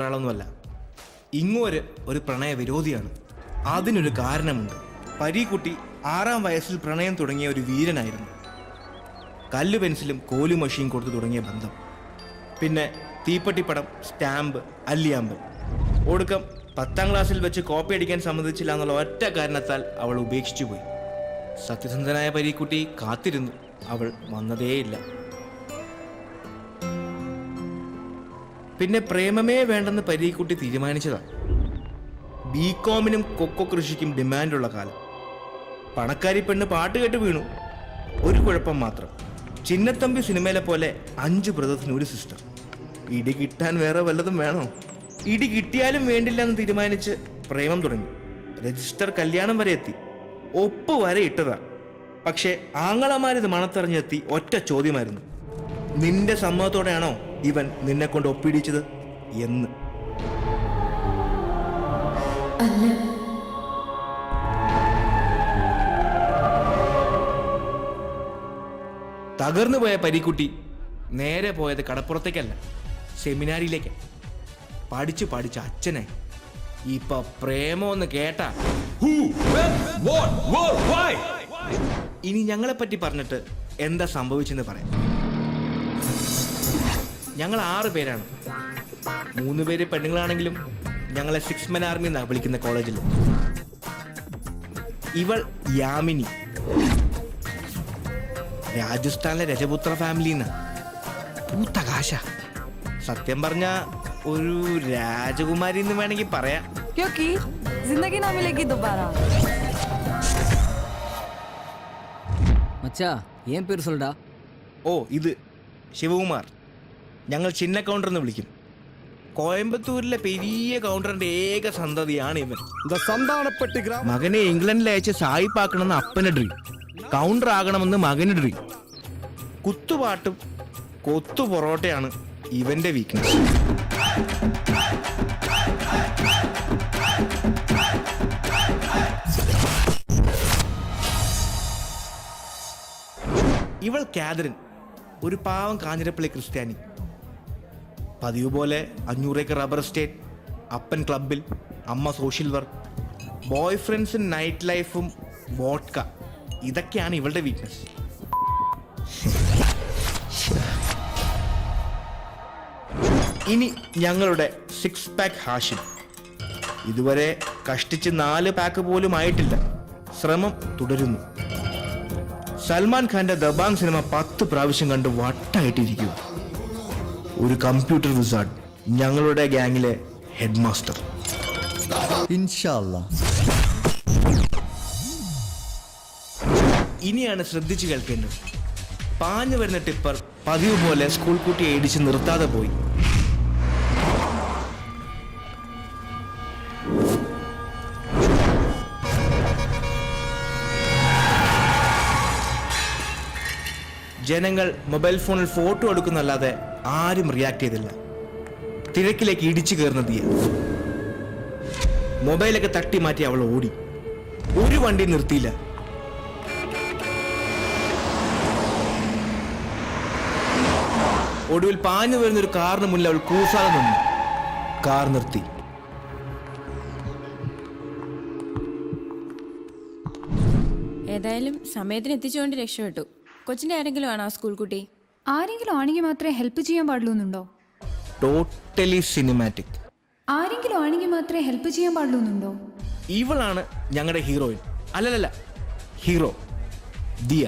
ഒരാളൊന്നുമല്ല. ഇങ്ങോര് ഒരു പ്രണയ വിരോധിയാണ്. അതിനൊരു കാരണമുണ്ട്. പരീക്കുട്ടി 6-ാം വയസ്സിൽ പ്രണയം തുടങ്ങിയ ഒരു വീരനായിരുന്നു. കല്ല് പെൻസിലും കോലുമഷിയും കൊടുത്തു തുടങ്ങിയ ബന്ധം. പിന്നെ തീപ്പട്ടിപ്പടം, സ്റ്റാമ്പ്, അല്ലിയാമ്പൽ. ഒടുക്കം 10-ാം ക്ലാസ്സിൽ വെച്ച് കോപ്പി അടിക്കാൻ സമ്മതിച്ചില്ല എന്നുള്ള ഒറ്റ കാരണത്താൽ അവൾ ഉപേക്ഷിച്ചു പോയി. സത്യസന്ധനായ പരീക്കുട്ടി കാത്തിരുന്നു. അവൾ വന്നതേയില്ല. പിന്നെ പ്രേമമേ വേണ്ടെന്ന് പരീക്കുട്ടി തീരുമാനിച്ചതാണ്. ബികോമിനും കൊക്കോ കൃഷിക്കും ഡിമാൻഡുള്ള കാലം. പണക്കാരി പെണ്ണ് പാട്ട് കേട്ട് വീണു. ഒരു കുഴപ്പം മാത്രം, ചിന്നത്തമ്പി സിനിമയിലെ പോലെ 5 ബ്രദേഴ്സിന് ഒരു സിസ്റ്റർ. ഇടി കിട്ടാൻ വേറെ വല്ലതും വേണോ? ഇടി കിട്ടിയാലും വേണ്ടില്ല എന്ന് തീരുമാനിച്ച് പ്രേമം തുടങ്ങി. രജിസ്റ്റർ കല്യാണം വരെ എത്തി. ഒപ്പ് വരെ ഇട്ടതാ. പക്ഷെ ആങ്ങളമാരിത് മണത്തറിഞ്ഞെത്തി ഒറ്റ ചോദ്യമായിരുന്നു: നിന്റെ സമ്മതത്തോടെയാണോ ഇവൻ നിന്നെ കൊണ്ട് ഒപ്പിടിച്ചത് എന്ന്. തകർന്നു പോയ പരീക്കുട്ടി നേരെ പോയത് കടപ്പുറത്തേക്കല്ല, സെമിനാരിയിലേക്ക്. പഠിച്ചു പഠിച്ച അച്ഛനെ ഇപ്പൊ പ്രേമോന്ന് കേട്ടാ. ഇനി ഞങ്ങളെപ്പറ്റി പറഞ്ഞിട്ട് എന്താ സംഭവിച്ചെന്ന് പറയാം. ഞങ്ങൾ 6 പേരാണ്. 3 പേര് പെണ്ണുങ്ങളാണെങ്കിലും ഞങ്ങളെ 6 Men Army എന്നാണ് വിളിക്കുന്ന കോളേജിൽ. ഇവൾ യാമിനി, രാജസ്ഥാനിലെ രജപുത്ര ഫാമിലിന്ന്. പൂത്ത കാശ. സത്യം പറഞ്ഞ ഒരു രാജകുമാരി എന്ന് വേണമെങ്കിൽ പറയാം. ഓ, ഇത് ശിവകുമാർ. ഞങ്ങൾ ചിന്ന കൗണ്ടർ എന്ന് വിളിക്കും. കോയമ്പത്തൂരിലെ പെരിയ കൗണ്ടറിന്റെ ഏക സന്തതിയാണ് ഇവൻ. മകനെ ഇംഗ്ലണ്ടിൽ അയച്ച് സായിപ്പാക്കണമെന്ന് അപ്പന് ഡ്രീം, കൗണ്ടർ ആകണമെന്ന് മകന് ഡ്രീം. കുത്തുപാട്ടും കൊത്തു പൊറോട്ടയാണ് ഇവന്റെ വീക്ക്നെസ്. ഇവൾ കാതറിൻ, ഒരു പാവം കാഞ്ഞിരപ്പള്ളി ക്രിസ്ത്യാനി. പതിവ് പോലെ 500 ഏക്കർ റബ്ബർ എസ്റ്റേറ്റ്, അപ്പൻ ക്ലബിൽ, അമ്മ സോഷ്യൽ വർക്ക്, ബോയ് ഫ്രണ്ട്സും നൈറ്റ് ലൈഫും വോഡ്ക. ഇതൊക്കെയാണ് ഇവളുടെ വീക്ക്നെസ്. ഇനി ഞങ്ങളുടെ 6 പാക്ക് ഹാഷിം. ഇതുവരെ കഷ്ടിച്ച് 4 പാക്ക് പോലും ആയിട്ടില്ല. ശ്രമം തുടരുന്നു. സൽമാൻ ഖാന്റെ ദബാങ് സിനിമ 10 പ്രാവശ്യം കണ്ട് വട്ടായിട്ടിരിക്കുക. ഒരു കമ്പ്യൂട്ടർ വിസാർഡ്, ഞങ്ങളുടെ ഗ്യാങ്ങിലെ ഹെഡ് മാസ്റ്റർ. ഇനിയാണ് ശ്രദ്ധിച്ചു കേൾക്കേണ്ടത്. പാഞ്ഞു വരുന്ന ടിപ്പർ പതിവ് പോലെ സ്കൂൾ കുട്ടിയെ ഇടിച്ച് നിർത്താതെ പോയി. ജനങ്ങൾ മൊബൈൽ ഫോണിൽ ഫോട്ടോ എടുക്കുന്നല്ലാതെ ആരും റിയാക്ട് ചെയ്തില്ല. തിരക്കിലേക്ക് ഇടിച്ചു കയറുന്ന തീയ. മൊബൈലൊക്കെ തട്ടി മാറ്റി അവൾ ഓടി. ഒരു വണ്ടി നിർത്തിയില്ല. ഒടുവിൽ പാഞ്ഞു വരുന്നൊരു കാറിന് മുന്നിൽ അവൾ കൂസാതെ നിന്നു. കാർ നിർത്തി. ഏതായാലും സമയത്തിന് എത്തിച്ചുകൊണ്ട് രക്ഷപ്പെട്ടു. കൊച്ചിന്റെ ആരെങ്കിലും ആണോ സ്കൂൾ കുട്ടി? ആരെങ്കിലും ആണെങ്കിൽ മാത്രമേ ഹെൽപ്പ് ചെയ്യാൻ പാടുള്ളൂ എന്നുണ്ടോ? Totally cinematic. ആരെങ്കിലും ആണെങ്കിൽ മാത്രമേ ഹെൽപ്പ് ചെയ്യാൻ പാടുള്ളൂ എന്നുണ്ടോ? ഇവളാണ് ഞങ്ങളുടെ ഹീറോയിൻ. അല്ലല്ല, ഹീറോ ദിയ.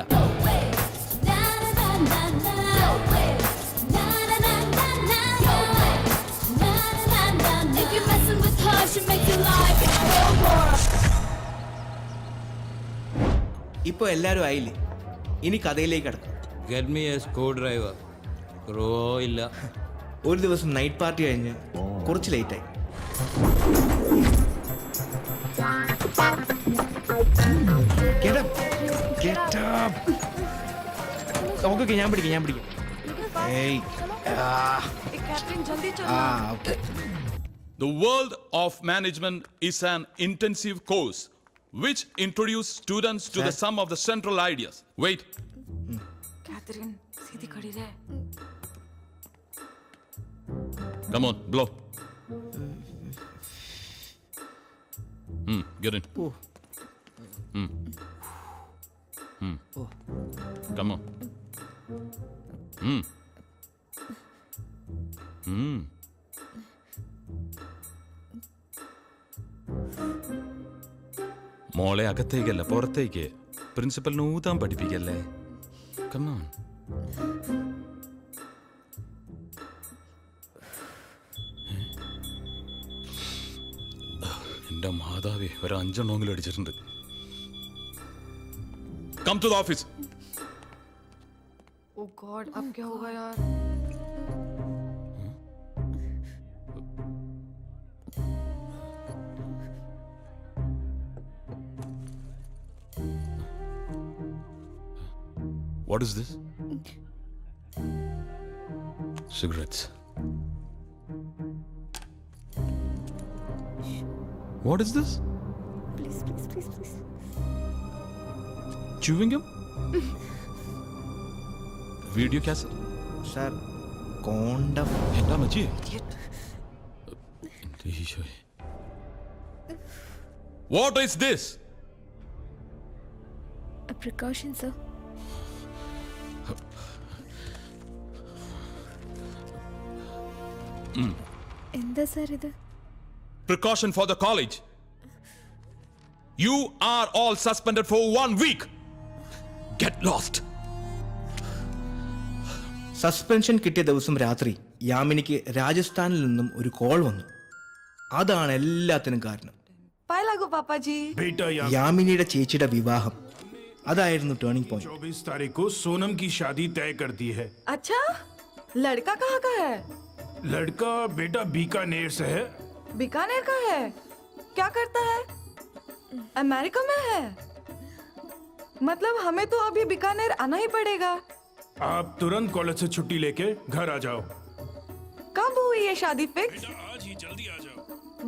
ഇപ്പൊ എല്ലാരും ആയില്ലേ? ഇനി കഥയിലേക്ക് കടക്കാം. ഒരു ദിവസം നൈറ്റ് പാർട്ടി കഴിഞ്ഞ് കുറച്ച് ലേറ്റായി. ഓക്കെ, ഞാൻ പിടിക്കാം. The world of management is an intensive course which introduces students to the sum of the central ideas. Wait. Catherine, सीधी खड़ी रहे. Come on, blow. Get in. Oh. Oh. Come on. മോളെ അകത്തേക്കല്ല പുറത്തേക്ക്. പ്രിൻസിപ്പലിന് ഊതാൻ പഠിപ്പിക്കല്ലേ. Come on. എന്റെ മാതാവേ, ഒരു 5 അടിച്ചിട്ടുണ്ട്. Come to the office. Oh God, अब क्या होगा यार? What is this? Cigarettes. What is this? Please, please, please, please. Chewing gum? Video cassette? Sir condom. എന്താ മച്ചി? എന്റെ ഈശോയെ. What is this? A precaution, sir. എന്താ സാർ ഇത്? Precaution for the college. You are all suspended for 1 week. Get lost. Suspension കിട്ടിയ ദിവസം രാത്രി യാമിനിക്ക് രാജസ്ഥാനിൽ നിന്നും ഒരു കോൾ വന്നു. അതാണ് എല്ലാത്തിനും കാരണം. पाए लागो पापा जी. बेटा यहाँ യാമിനിയുടെ ചേച്ചിയുടെ വിവാഹം അതായിരുന്നു ടേണിംഗ് പോയിന്റ്. 24 तारीख को सोनम की शादी तय कर दी है. अच्छा, लड़का कहाँ का है? लड़का बेटा बीकानेर से है. बीकानेर का है. क्या करता है? अमेरिका में है. मतलब हमें तो अभी बीकानेर आना ही पड़ेगा. आप तुरंत कॉलेज से छुट्टी लेके घर आ जाओ. कब हुई ये शादी फिक्स? आज ही जल्दी आ जाओ.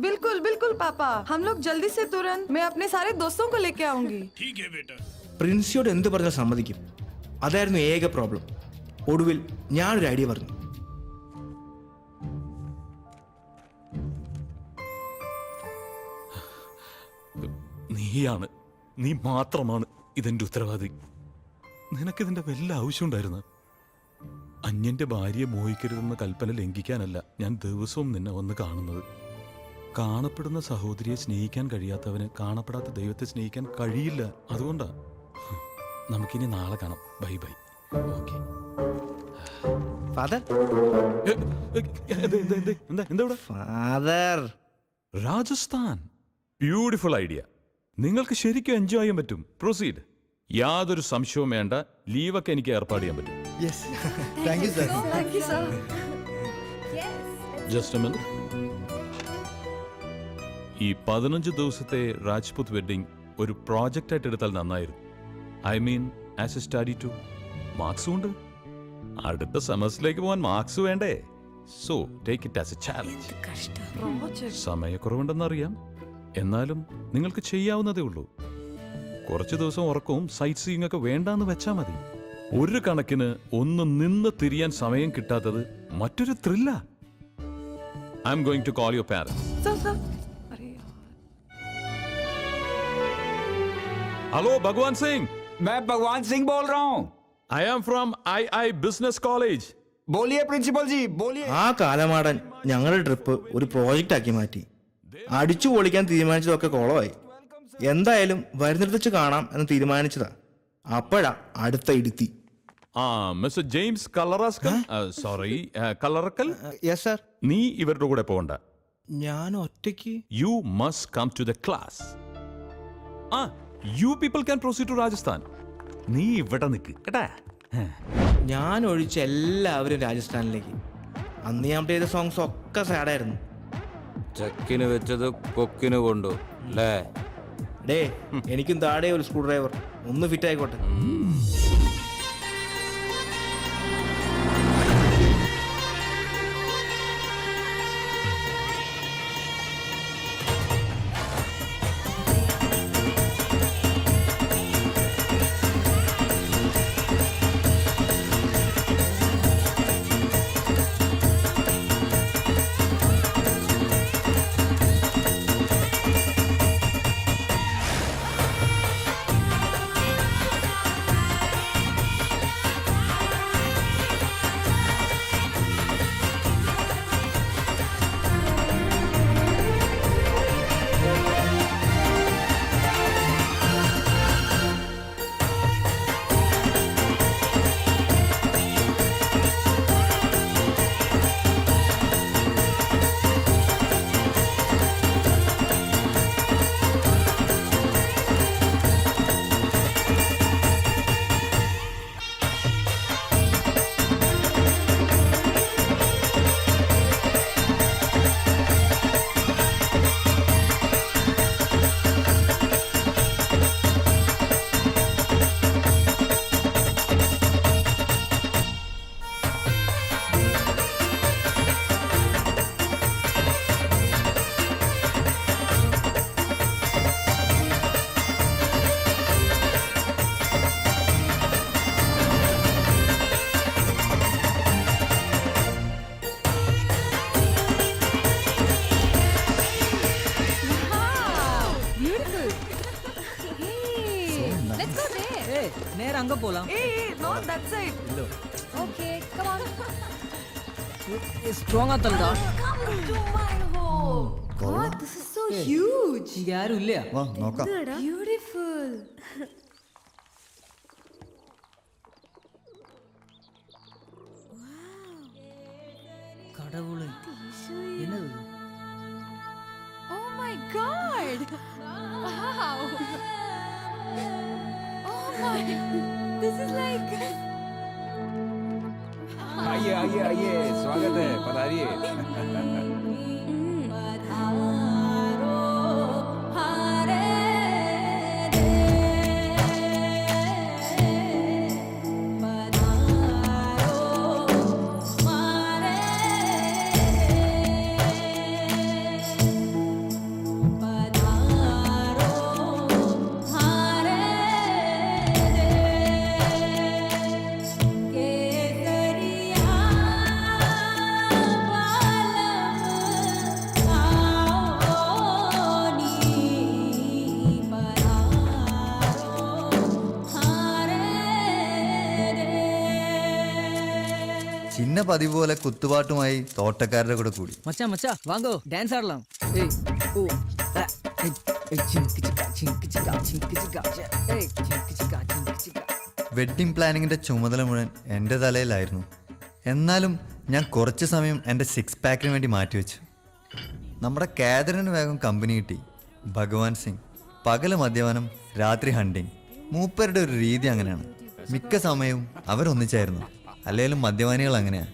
बिल्कुल बिल्कुल पापा, हम लोग जल्दी से तुरंत. मैं अपने सारे दोस्तों को लेके आऊंगी. ठीक है बेटा. പ്രിൻസിയോട് എന്ത് പറഞ്ഞാൽ സമ്മതിക്കും. അതായിരുന്നു ഏക പ്രോബ്ലം. ഒടുവിൽ ഞാനൊരു ഐഡിയ പറഞ്ഞു. നീയാണ്, നീ മാത്രമാണ് ഇതെന്റെ ഉത്തരവാദി. നിനക്കിതിന്റെ വല്ല ആവശ്യമുണ്ടായിരുന്നു? അന്യന്റെ ഭാര്യയെ മോഹിക്കരുതെന്ന കൽപ്പന ലംഘിക്കാനല്ല ഞാൻ ദിവസവും നിന്നെ വന്ന് കാണുന്നത്. കാണപ്പെടുന്ന സഹോദരിയെ സ്നേഹിക്കാൻ കഴിയാത്തവന് കാണപ്പെടാത്ത ദൈവത്തെ സ്നേഹിക്കാൻ കഴിയില്ല. അതുകൊണ്ടാ. നമുക്കിനി നാളെ കാണാം. Bye bye. ഓക്കെ. ഫാദർ, എന്താ ഫാദർ, രാജസ്ഥാൻ ബ്യൂട്ടിഫുൾ ഐഡിയ. നിങ്ങൾക്ക് ശരിക്കും എൻജോയ് ചെയ്യാൻ പറ്റും. പ്രൊസീഡ്. യാതൊരു സംശയവും വേണ്ട. ലീവൊക്കെ എനിക്ക് ഏർപ്പാട് ചെയ്യാൻ പറ്റും. Thank you sir. Thank you, sir. Just A minute. ഈ 15 ദിവസത്തെ രാജ്പുത് വെഡിങ് ഒരു പ്രോജക്റ്റ് ആയിട്ട് എടുത്താൽ നന്നായിരുന്നു. I mean as a study too. മാർക്സും ഉണ്ട്. അടുത്ത സെമസ്റ്ററിലേക്ക് പോകാൻ മാർക്സ് വേണ്ടേ? So take it as a challenge. Project. സമയക്കുറവുണ്ടെന്നറിയാം, എന്നാലും നിങ്ങൾക്ക് ചെയ്യാവുന്നതേ ഉള്ളൂ. കുറച്ച് ദിവസം ഉറക്കവും സൈറ്റ് സീയിങ് ഒക്കെ വേണ്ടാന്ന് വെച്ചാൽ മതി. ഒരു കണക്കിന് ഒന്ന് നിന്ന് തിരിയാൻ സമയം കിട്ടാത്തത് മറ്റൊരു ത്രില്ല. I am going to call your parents. Sir, sir. अरे यार. ഹലോ ഭഗവാൻ സിംഗ്. मैं भगवान सिंह बोल रहा हूँ. I am from I business college. बोलिए प्रिंसिपल जी, बोलिए. ആ കാലമാടൻ ഞങ്ങളുടെ ട്രിപ്പ് ഒരു പ്രോജക്റ്റ് ആക്കി മാറ്റി. അടിച്ചു പൊളിക്കാൻ തീരുമാനിച്ചതൊക്കെ കോളമായി. എന്തായാലും വരുന്നിടത്ത് വെച്ച് കാണാം എന്ന് തീരുമാനിച്ചതാ. അപ്പോഴാ അടുത്ത ഇടുത്തി. Mister James Kallaraskal, sorry Kallarackal, yes sir. നീ ഇവരുടെ കൂടെ പോകണ്ട. ഞാൻ ഒറ്റയ്ക്ക്. You must come to the class. You people can proceed to Rajasthan. നീ ഇവിടെ നിൽക്ക് കേട്ടാ. ഞാൻ ഒഴിച്ച എല്ലാവരും രാജസ്ഥാനിലേക്ക്. അന്ന് ഞാൻ ചെയ്ത സോങ്സ് ഒക്കെ സാഡായിരുന്നു. ചക്കിന് വെച്ചത് കൊക്കിന് കൊണ്ടു അല്ലേ? ഡേ, എനിക്കും താഴെ ഒരു സ്ക്രൂ ഡ്രൈവർ ഒന്ന് ഫിറ്റ് ആയിക്കോട്ടെ. அங்க போலாம். not that side. Okay, come on. ஸ்ட்ராங்கா தள்ளுடா. God, this is so huge. இங்க யாரும் இல்லையா? വാ നോക്കാം. Beautiful. கடவுளே. என்னது? Oh my God. Wow. Oh my. This is like. आइए आइए आइए, स्वागत है, पधारिए. ചിന്ന പതിവ് പോലെ കുത്തുപാട്ടുമായി തോട്ടക്കാരുടെ കൂടെ കൂടി. மச்சான் மச்சான் வாங்கோ டான்ஸ் ஆடலாம். ஏய் ஓ ஏய் சிங்கு சிக்கா சிங்கு சிக்கா சிங்கு சிக்கா ஏய் சிங்கு சிக்கா சிங்கு சிக்கா. വെഡ്ഡിംഗ് പ്ലാനിങ്ങിന്റെ ചുമതല മുഴുവൻ എൻ്റെ തലയിലായിരുന്നു. എന്നാലും ഞാൻ കുറച്ച് സമയം എൻ്റെ 6 പാക്കിന് വേണ്ടി മാറ്റിവെച്ചു. നമ്മുടെ കാതറിന് വേഗം കമ്പനി കിട്ടി. ഭഗവാൻ സിംഗ് പകല് മദ്യപാനം, രാത്രി ഹണ്ടിങ്. മൂപ്പരുടെ ഒരു രീതി അങ്ങനെയാണ്. മിക്ക സമയവും അവരൊന്നിച്ചായിരുന്നു. അല്ലെങ്കിലും മദ്യപാനികൾ അങ്ങനെയാ,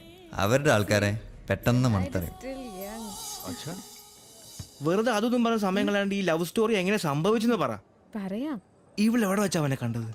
അവരുടെ ആൾക്കാരെ പെട്ടെന്ന് മണത്തറിയും. വെറുതെ അതൊന്നും പറഞ്ഞ സമയം കളയാണ്ട് ഈ ലവ് സ്റ്റോറി എങ്ങനെ സംഭവിച്ചെന്ന് പറ. പറയാം. ഇവിടെ എവിടെ വെച്ചാ അവനെ കണ്ടത്?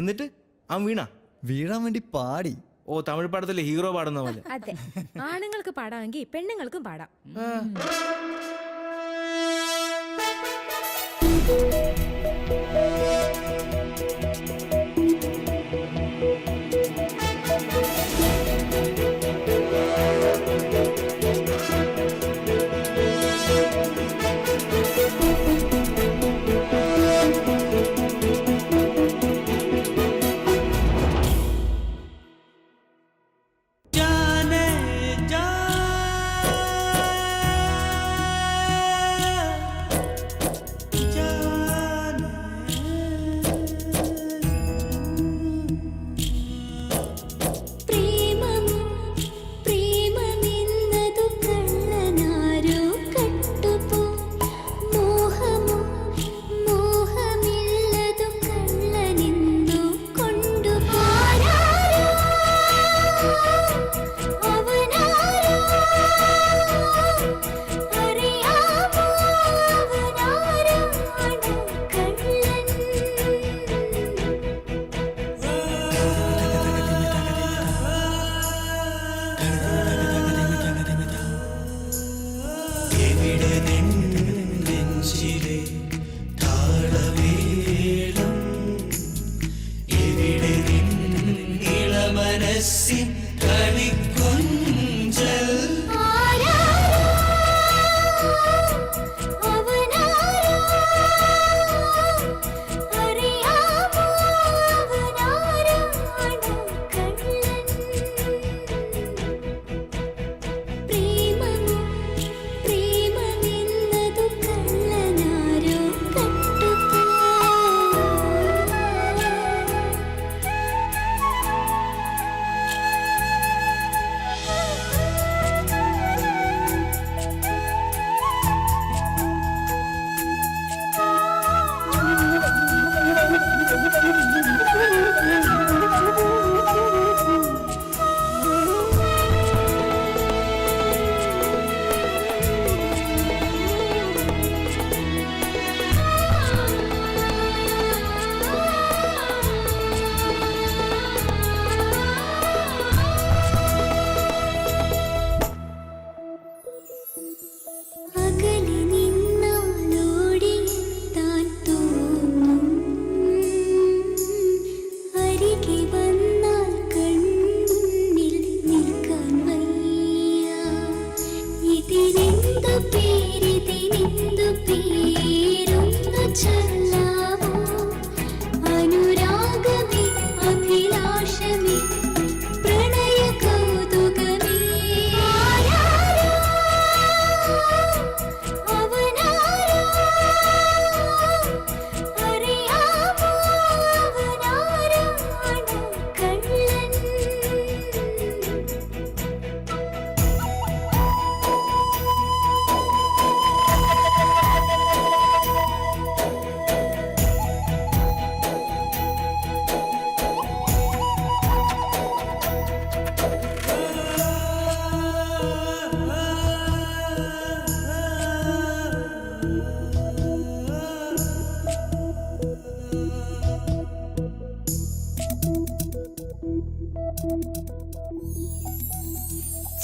എന്നിട്ട് അവൻ വീഴാൻ വേണ്ടി പാടി. ഓ, തമിഴ് പടത്തിലെ ഹീറോ പാടുന്ന പോലെ. അതെ, ആണുങ്ങൾക്ക് പാടാമെങ്കിൽ പെണ്ണുങ്ങൾക്കും പാടാം. അവനാരോ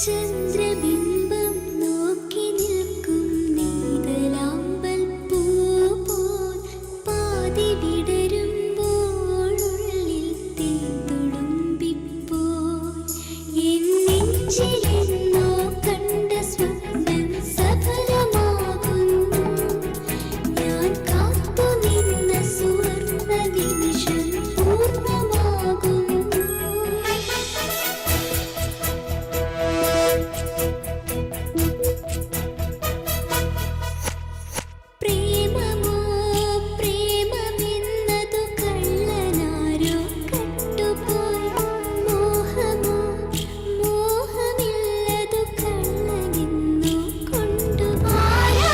ചന്ദ്രബിംബം നോക്കി നിൽക്കും നീതലാമ്പൽ പൂ പോൽ പാതി വിടരുമ്പോഴുള്ളിൽ തീത്തുളുമ്പിപ്പോയി എൻ നെഞ്ചിലെന്നോ കണ്ട സ്വപ്നം സഫലമാകുന്നു ഞാൻ കാത്തുനിന്ന സുവർണ്ണ നിമിഷം പൂർണ്ണമാകുന്നു പ്രേമമോ പ്രേമമെന്നതു കള്ളനാരോ കട്ടുപോയി മോഹമോ മോഹമില്ലതു കള്ളനെന്നോ കൊണ്ടുപോയി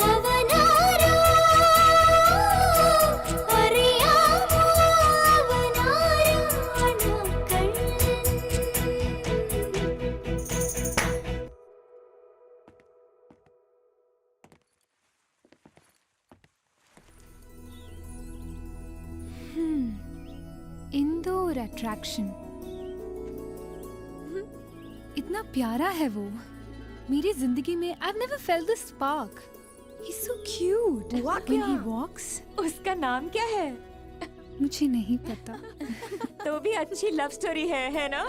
അവനാരോ അറിയാമോ അവനാരാണോ കള്ളൻ इंदौर अट्रैक्शन इतना प्यारा है वो मेरी जिंदगी में I've never felt this spark. He's so cute. हुआ When क्या? he walks, उसका नाम क्या है? मुझे नहीं पता. तो भी अच्छी लव स्टोरी है ना?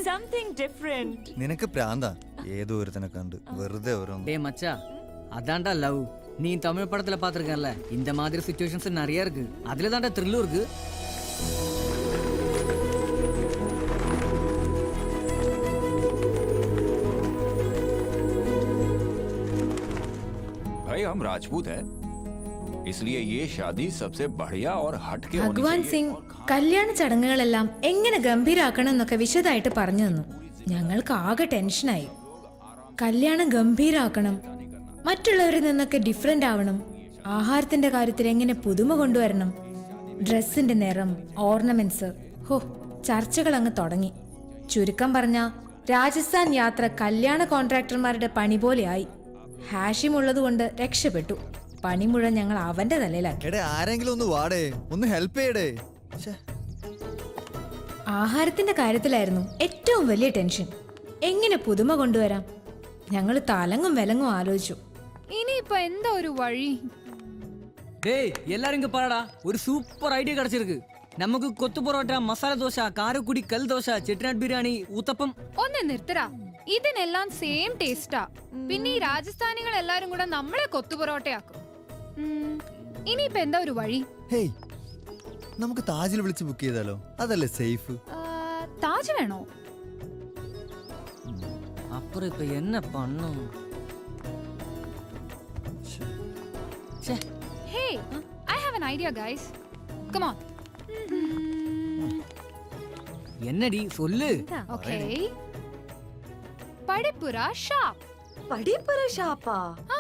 Something different. നിനക്ക് പ്രാന്താ ഏതോ ഒരുത്തനെ കണ്ട് വെറുതെ ഓരോന്ന് டே மச்சா அதான்டா லவ் நீ தமிழ் படத்துல பாத்திருக்கல இந்த மாதிரி சிச்சுவேஷன்ஸ் நிறைய இருக்கு அதுல தான்டா த்ரில்லும் இருக்கு भाई हम राजपूत हैं, इसलिए ये शादी सबसे बढ़िया और हटके होनी ഭഗവാൻ चाहिए। സിംഗ് കല്യാണ ചടങ്ങുകളെല്ലാം എങ്ങനെ ഗംഭീരാക്കണം എന്നൊക്കെ വിശദമായിട്ട് പറഞ്ഞു തന്നു. ഞങ്ങൾക്ക് ആകെ ടെൻഷനായി. കല്യാണം ഗംഭീരാക്കണം, മറ്റുള്ളവരിൽ നിന്നൊക്കെ ഡിഫറെന്റ് ആവണം, ആഹാരത്തിന്റെ കാര്യത്തിൽ എങ്ങനെ പുതുമ കൊണ്ടുവരണം, ഡ്രസ്സിന്റെ നിറം, ഓർണമെന്റ്സ്. ഹോ, ചർച്ചകൾ അങ്ങ് തുടങ്ങി. ചുരുക്കം പറഞ്ഞ രാജസ്ഥാൻ യാത്ര കല്യാണ കോൺട്രാക്ടർമാരുടെ പണി പോലെയായി. ഹാഷിം ഉള്ളതുകൊണ്ട് രക്ഷപ്പെട്ടു. പണി മുഴുവൻ ഞങ്ങൾ അവന്റെ തലയിലാക്കി. എടേ ആരെങ്കിലും ഒന്ന് വാടേ, ഒന്ന് ഹെൽപ്പ് ചെയ്യടേ. ശ്ശേ. ആഹാരത്തിന്റെ കാര്യത്തിലായിരുന്നു ഏറ്റവും വലിയ ടെൻഷൻ. എങ്ങനെ പുതുമ കൊണ്ടുവരാം? ഞങ്ങൾ തലങ്ങും വിലങ്ങും ആലോചിച്ചു. ഇനിയിപ്പോ എന്താ ഒരു വഴി? டேய் எல்லாரும் இங்க பாருடா ஒரு சூப்பர் ஐடியா கிடைச்சிருக்கு நமக்கு கொத்து பரோட்டா மசாலா தோசை காரக்குடி கல் தோசை செட்டிநாட் பிரியாணி ஊത്തപ്പം ഒന്ന് നിർത്തടാ. ഇതിനെല്ലാം സെയിം ടേസ്റ്റാ. പിന്നെ ഈ രാജസ്ഥാനികൾ എല്ലാരും കൂടെ നമ്മളെ കൊത്തുപൊറോട്ടയാക്കും. ഇനിയിപ്പോ എന്താ ഒരു വഴി? ഹേയ്, നമുക്ക് താജിൽ വിളിച്ച് ബുക്ക് ചെയ്താലോ? അതല്ലേ സേഫ്. താജ് വേണോ? அப்புறம் இப்ப என்ன பண்ணும் Hey, I have an idea, guys. Come on. என்னடி சொல்லு Okay. പടിപ്പുര ഷാപ്പ്. പടിപ്പുര ഷാപ്പാ? ആ,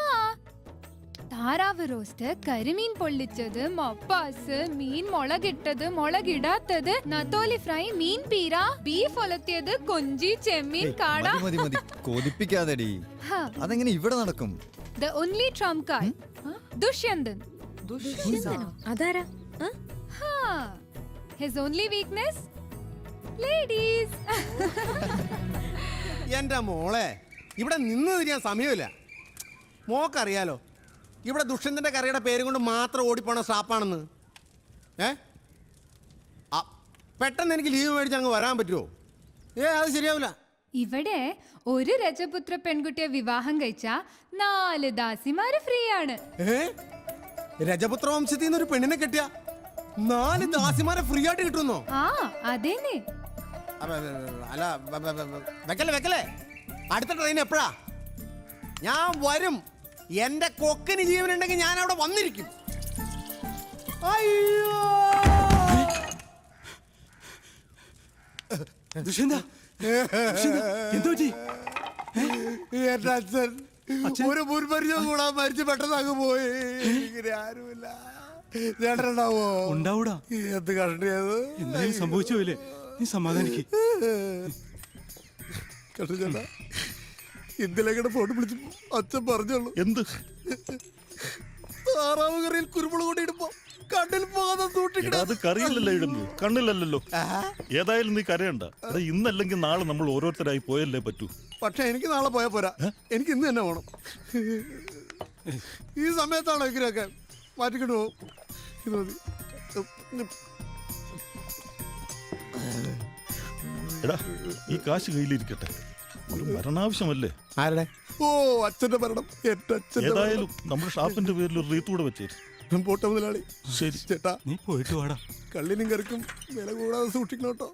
താറാവ് റോസ്റ്റ്, കരിമീൻ പൊള്ളിച്ചത്, മപ്പാസ്, മീൻ മുളകിട്ടത്, മുളകിടാത്തത്, നത്തോലി ഫ്രൈ, മീൻ പീര, ബീഫ് ഒലത്തിയത്, കൊഞ്ചി, ചെമ്മീൻ, കാട. മതി മതി കൊതിപ്പിക്കാതെടി. അതെങ്ങനെ ഇവിടെ നടക്കും? The only trump card. Dushyanthan. അതാരാ? His only weakness? Ladies. എന്റെ മോളെ, ഇവിടെ നിന്ന് തിരിയാൻ സമയമില്ല. മോക്കറിയാലോ ഇവിടെ ദുഷ്യന്തന്റെ കറിയുടെ പേരും കൊണ്ട് മാത്രം ഓടിപ്പോണ സ്റ്റാപ്പാണെന്ന്. പെട്ടെന്ന് എനിക്ക് ലീവ് മേടിച്ച് അങ്ങ് വരാൻ പറ്റുമോ? അത് ശരിയാവില്ല. ഇവിടെ ഒരു രജപുത്ര പെൺകുട്ടിയെ വിവാഹം കഴിച്ച 4 ദാസിമാര് ഫ്രീ ആണ്. രജപുത്ര വംശത്തിൽ നിന്ന് ഒരു പെണ്ണിനെ കെട്ടിയ 4 ദാസിമാരെ ഫ്രീ ആയിട്ട് കിട്ടുന്നോ? ആ അതേനെ. അല്ല വെക്കല്ലേ. അടുത്ത ട്രെയിൻ എപ്പോഴാ? ഞാൻ വരും. എന്റെ കൊക്കിന് ജീവനുണ്ടെങ്കിൽ ഞാൻ അവിടെ വന്നിരിക്കും. അയ്യോ, എന്റെ അച്ഛൻ ഒരു മുൻപരിചയം കൂടാൻ മരിച്ചു പെട്ടെന്ന് അങ്ങ് പോയി. ഇങ്ങനെ ആരുമില്ല. ചേട്ടനുണ്ടാവോ? ഉണ്ടാവൂടാ. എന്ത് കണ്ടിയത്? എന്തായാലും സംഭവിച്ചോയില്ലേ, നീ സമാധാനിക്ക്. ചേട്ടാ, ഇന്നലെ ഫോൺ വിളിച്ചു അച്ഛൻ പറഞ്ഞോളൂ. എന്ത്? താറാവ് കറിയിൽ കുരുമുളക് കൊണ്ടിടുമ്പോ കണ്ണിൽ പോകാതെ സൂക്ഷിക്കണം. അത് കറിയില്ലല്ലോ ഇടുന്നത്, കണ്ണിലല്ലല്ലോ. ഏതായാലും നീ കരയണ്ട. എടാ, ഇന്നല്ലെങ്കിൽ നാളെ നമ്മൾ ഓരോരുത്തരായി പോയല്ലേ പറ്റൂ. പക്ഷെ എനിക്ക് നാളെ പോയാൽ പോരാ, എനിക്ക് ഇന്ന് തന്നെ പോകണം. ഈ സമയത്താണോ ഇങ്ങനെയൊക്കെ മാറ്റിക്കൊണ്ട് പോകും. ഇത് മതി. എടാ, ഈ കാശ് കയ്യിലിരിക്കട്ടെ, ഒരു മരണാവശ്യമല്ലേ. ആരുടെ? ഓ, അച്ഛന്റെ മരണം. എന്റെ അച്ഛന്റെ ഏതായാലും നമ്മുടെ ഷാപ്പിന്റെ പേരിൽ ഒരു റീത്ത് കൂടെ വെച്ചേരും. പോട്ടെ മുതലാളി. ശരി ചേട്ടാ, നീ പോയിട്ട് വാടാ. കള്ളിനും കറിക്കും വില കൂടാതെ സൂക്ഷിക്കണം കേട്ടോ.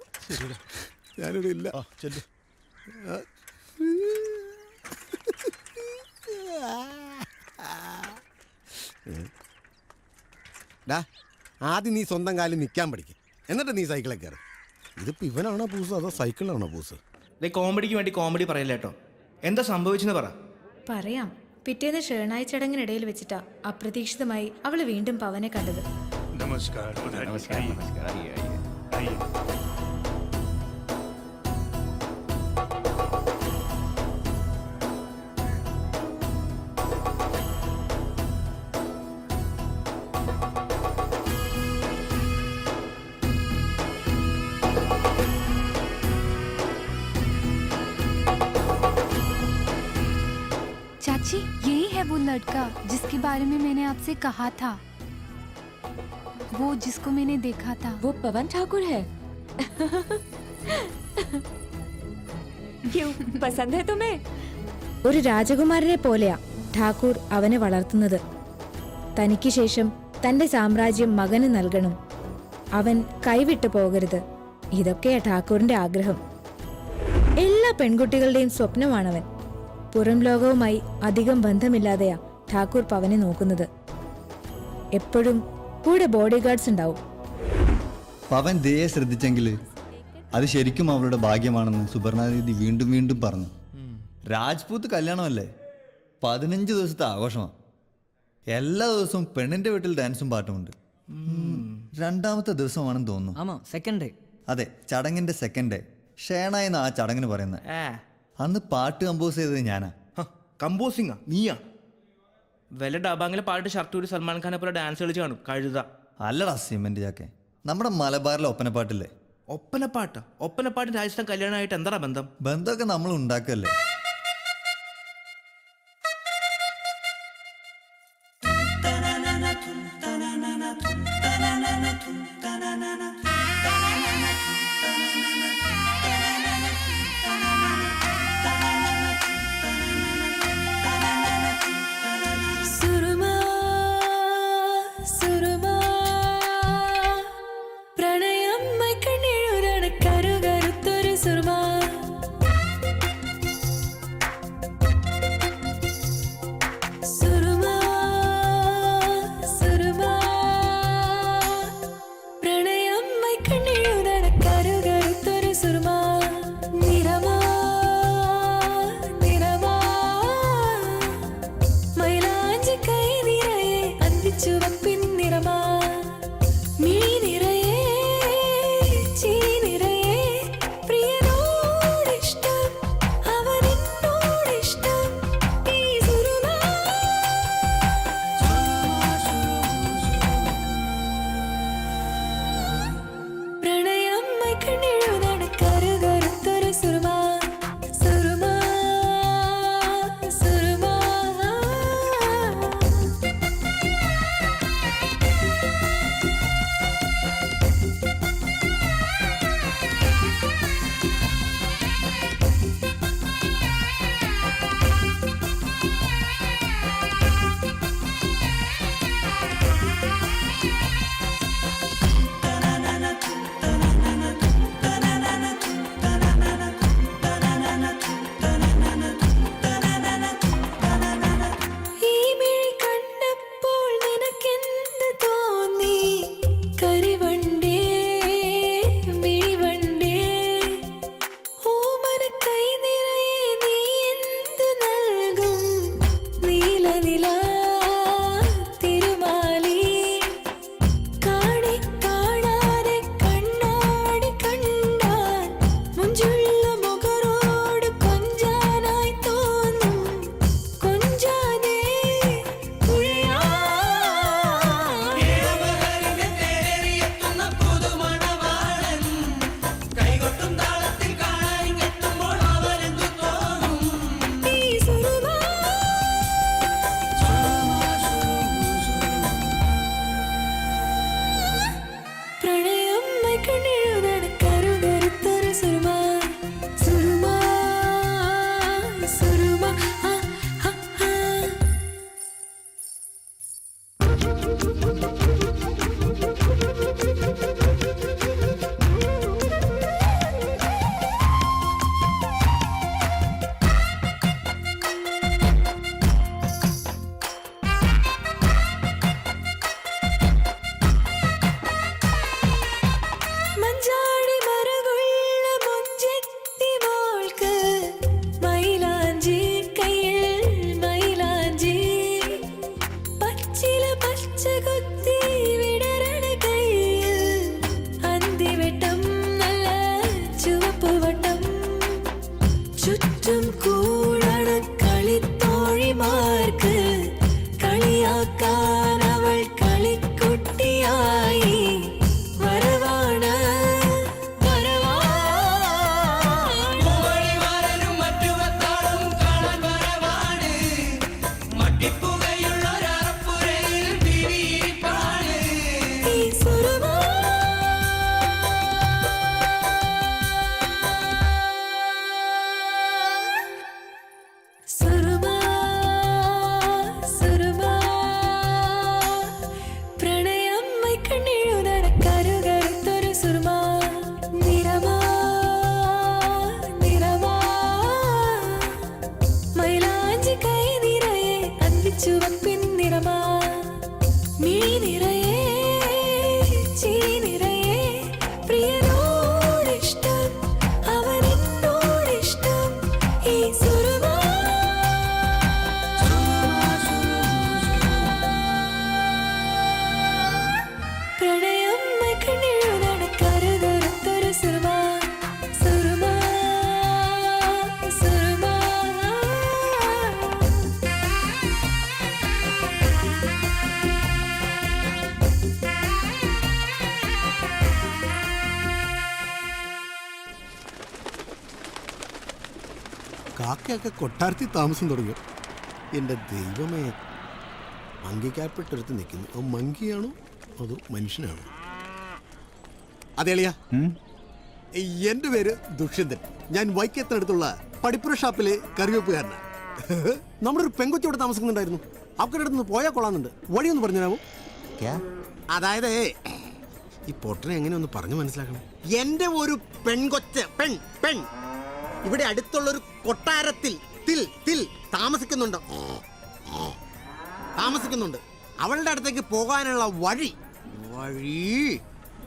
ഞാനിവിടെ ഇല്ല. ചെല്ലു. ആദ്യം നീ സ്വന്തം കാലിൽ നിൽക്കാൻ പഠിക്കും, എന്നിട്ട് നീ സൈക്കിളിൽ കയറി. ഇതിപ്പോ ഇവനാണോ പൂസ് അതോ സൈക്കിളാണോ പൂസ്? കോമഡിക്ക് വേണ്ടി കോമഡി പറയില്ല കേട്ടോ. എന്താ സംഭവിച്ചെന്ന് പറ. പറയാം. പിറ്റേന്ന് ഷേണായി ചടങ്ങിനിടയിൽ വെച്ചിട്ടാ അപ്രതീക്ഷിതമായി അവള് വീണ്ടും പവനെ കണ്ടത്. नमस्कार। नमस्कार नमस्कार, आइए आइए। चाची, यही है वो लड़का जिसके बारे में मैंने आपसे कहा था, वो जिसको मैंने देखा था। वो पवन ठाकुर है। क्यों, पसंद है तुम्हें? ഒരു രാജകുമാരനെ പോലെയാ ഠാക്കൂർ അവനെ വളർത്തുന്നത്. തനിക്ക് ശേഷം തന്റെ സാമ്രാജ്യം മകന് നൽകണം, അവൻ കൈവിട്ടു പോകരുത്. ഇതൊക്കെയാ ഠാക്കൂറിന്റെ ആഗ്രഹം. എല്ലാ പെൺകുട്ടികളുടെയും സ്വപ്നമാണവൻ. പുറം ലോകവുമായി അധികം ബന്ധമില്ലാതെയാ ഠാക്കൂർ പവനെ നോക്കുന്നത്. എപ്പോഴും കൂടെ ബോഡി ഗാർഡ്സ് ഉണ്ടാവും. പവൻ ദയെ ശ്രദ്ധിച്ചെങ്കിൽ അത് ശരിക്കും അവളുടെ ഭാഗ്യമാണെന്ന് സുവർണാദേവി വീണ്ടും വീണ്ടും പറഞ്ഞു. രാജ്പൂത്ത് കല്യാണമല്ലേ, 15 ദിവസത്തെ ആഘോഷമാണ്. എല്ലാ ദിവസവും പെണ്ണിന്റെ വീട്ടിൽ ഡാൻസും പാട്ടുമുണ്ട്. രണ്ടാമത്തെ ദിവസമാണെന്ന് തോന്നുന്നു. അതെ, ചടങ്ങിന്റെ സെക്കൻഡ് ഡേ. ഷേണായി എന്നാ ആ ചടങ്ങിന് പറയുന്നത്. അന്ന് പാട്ട് കമ്പോസ് ചെയ്തത് ഞാനാ. കമ്പോസിംഗാ? നീയാ? വല്ല ഡബാങ്ങിലെ പാട്ട് ഷർട്ട് ഒരു സൽമാൻ ഖാനെ പോലെ ഡാൻസ് കളിച്ച് കാണും. കഴുത. അല്ലടാ സിമെന്റ് ചാക്കെ, നമ്മുടെ മലബാറിലെ ഒപ്പനപ്പാട്ടില്ലേ? ഒപ്പനപ്പാട്ട്? ഒപ്പനപ്പാട്ട് രാജസ്ഥാൻ കല്യാണമായിട്ട് എന്താ ബന്ധം? ബന്ധമൊക്കെ നമ്മൾ ഉണ്ടാക്കല്ലേ. കാക്കയൊക്കെ കൊട്ടാരത്തിൽ താമസം തുടങ്ങി. എൻ്റെ ദൈവമേ, മങ്കിക്കാൽപ്പെട്ടെടുത്ത് നിൽക്കുന്നു. അത് മങ്കിയാണോ അതോ മനുഷ്യനാണോ? അതേളിയാ, എൻ്റെ പേര് ദുഷ്യന്തൻ. ഞാൻ വൈക്കത്തിനടുത്തുള്ള പടിപ്പുര ഷാപ്പിലെ കറിവെപ്പുകാരനാണ്. നമ്മുടെ ഒരു പെങ്കൊച്ചോടെ താമസിക്കുന്നുണ്ടായിരുന്നു. അവരുടെ അടുത്ത് നിന്ന് പോയാൽ കൊള്ളാന്നുണ്ട്. വഴിയൊന്ന് പറഞ്ഞുതരാമോ? അതായത് ഈ പൊട്ടനെ എങ്ങനെ ഒന്ന് പറഞ്ഞു മനസ്സിലാക്കണം. എൻ്റെ ഒരു പെൺകൊച്ച് പെൺ ഇവിടെ അടുത്തുള്ളൊരു കൊട്ടാരത്തിൽ താമസിക്കുന്നുണ്ട്. അവളുടെ അടുത്തേക്ക് പോകാനുള്ള വഴി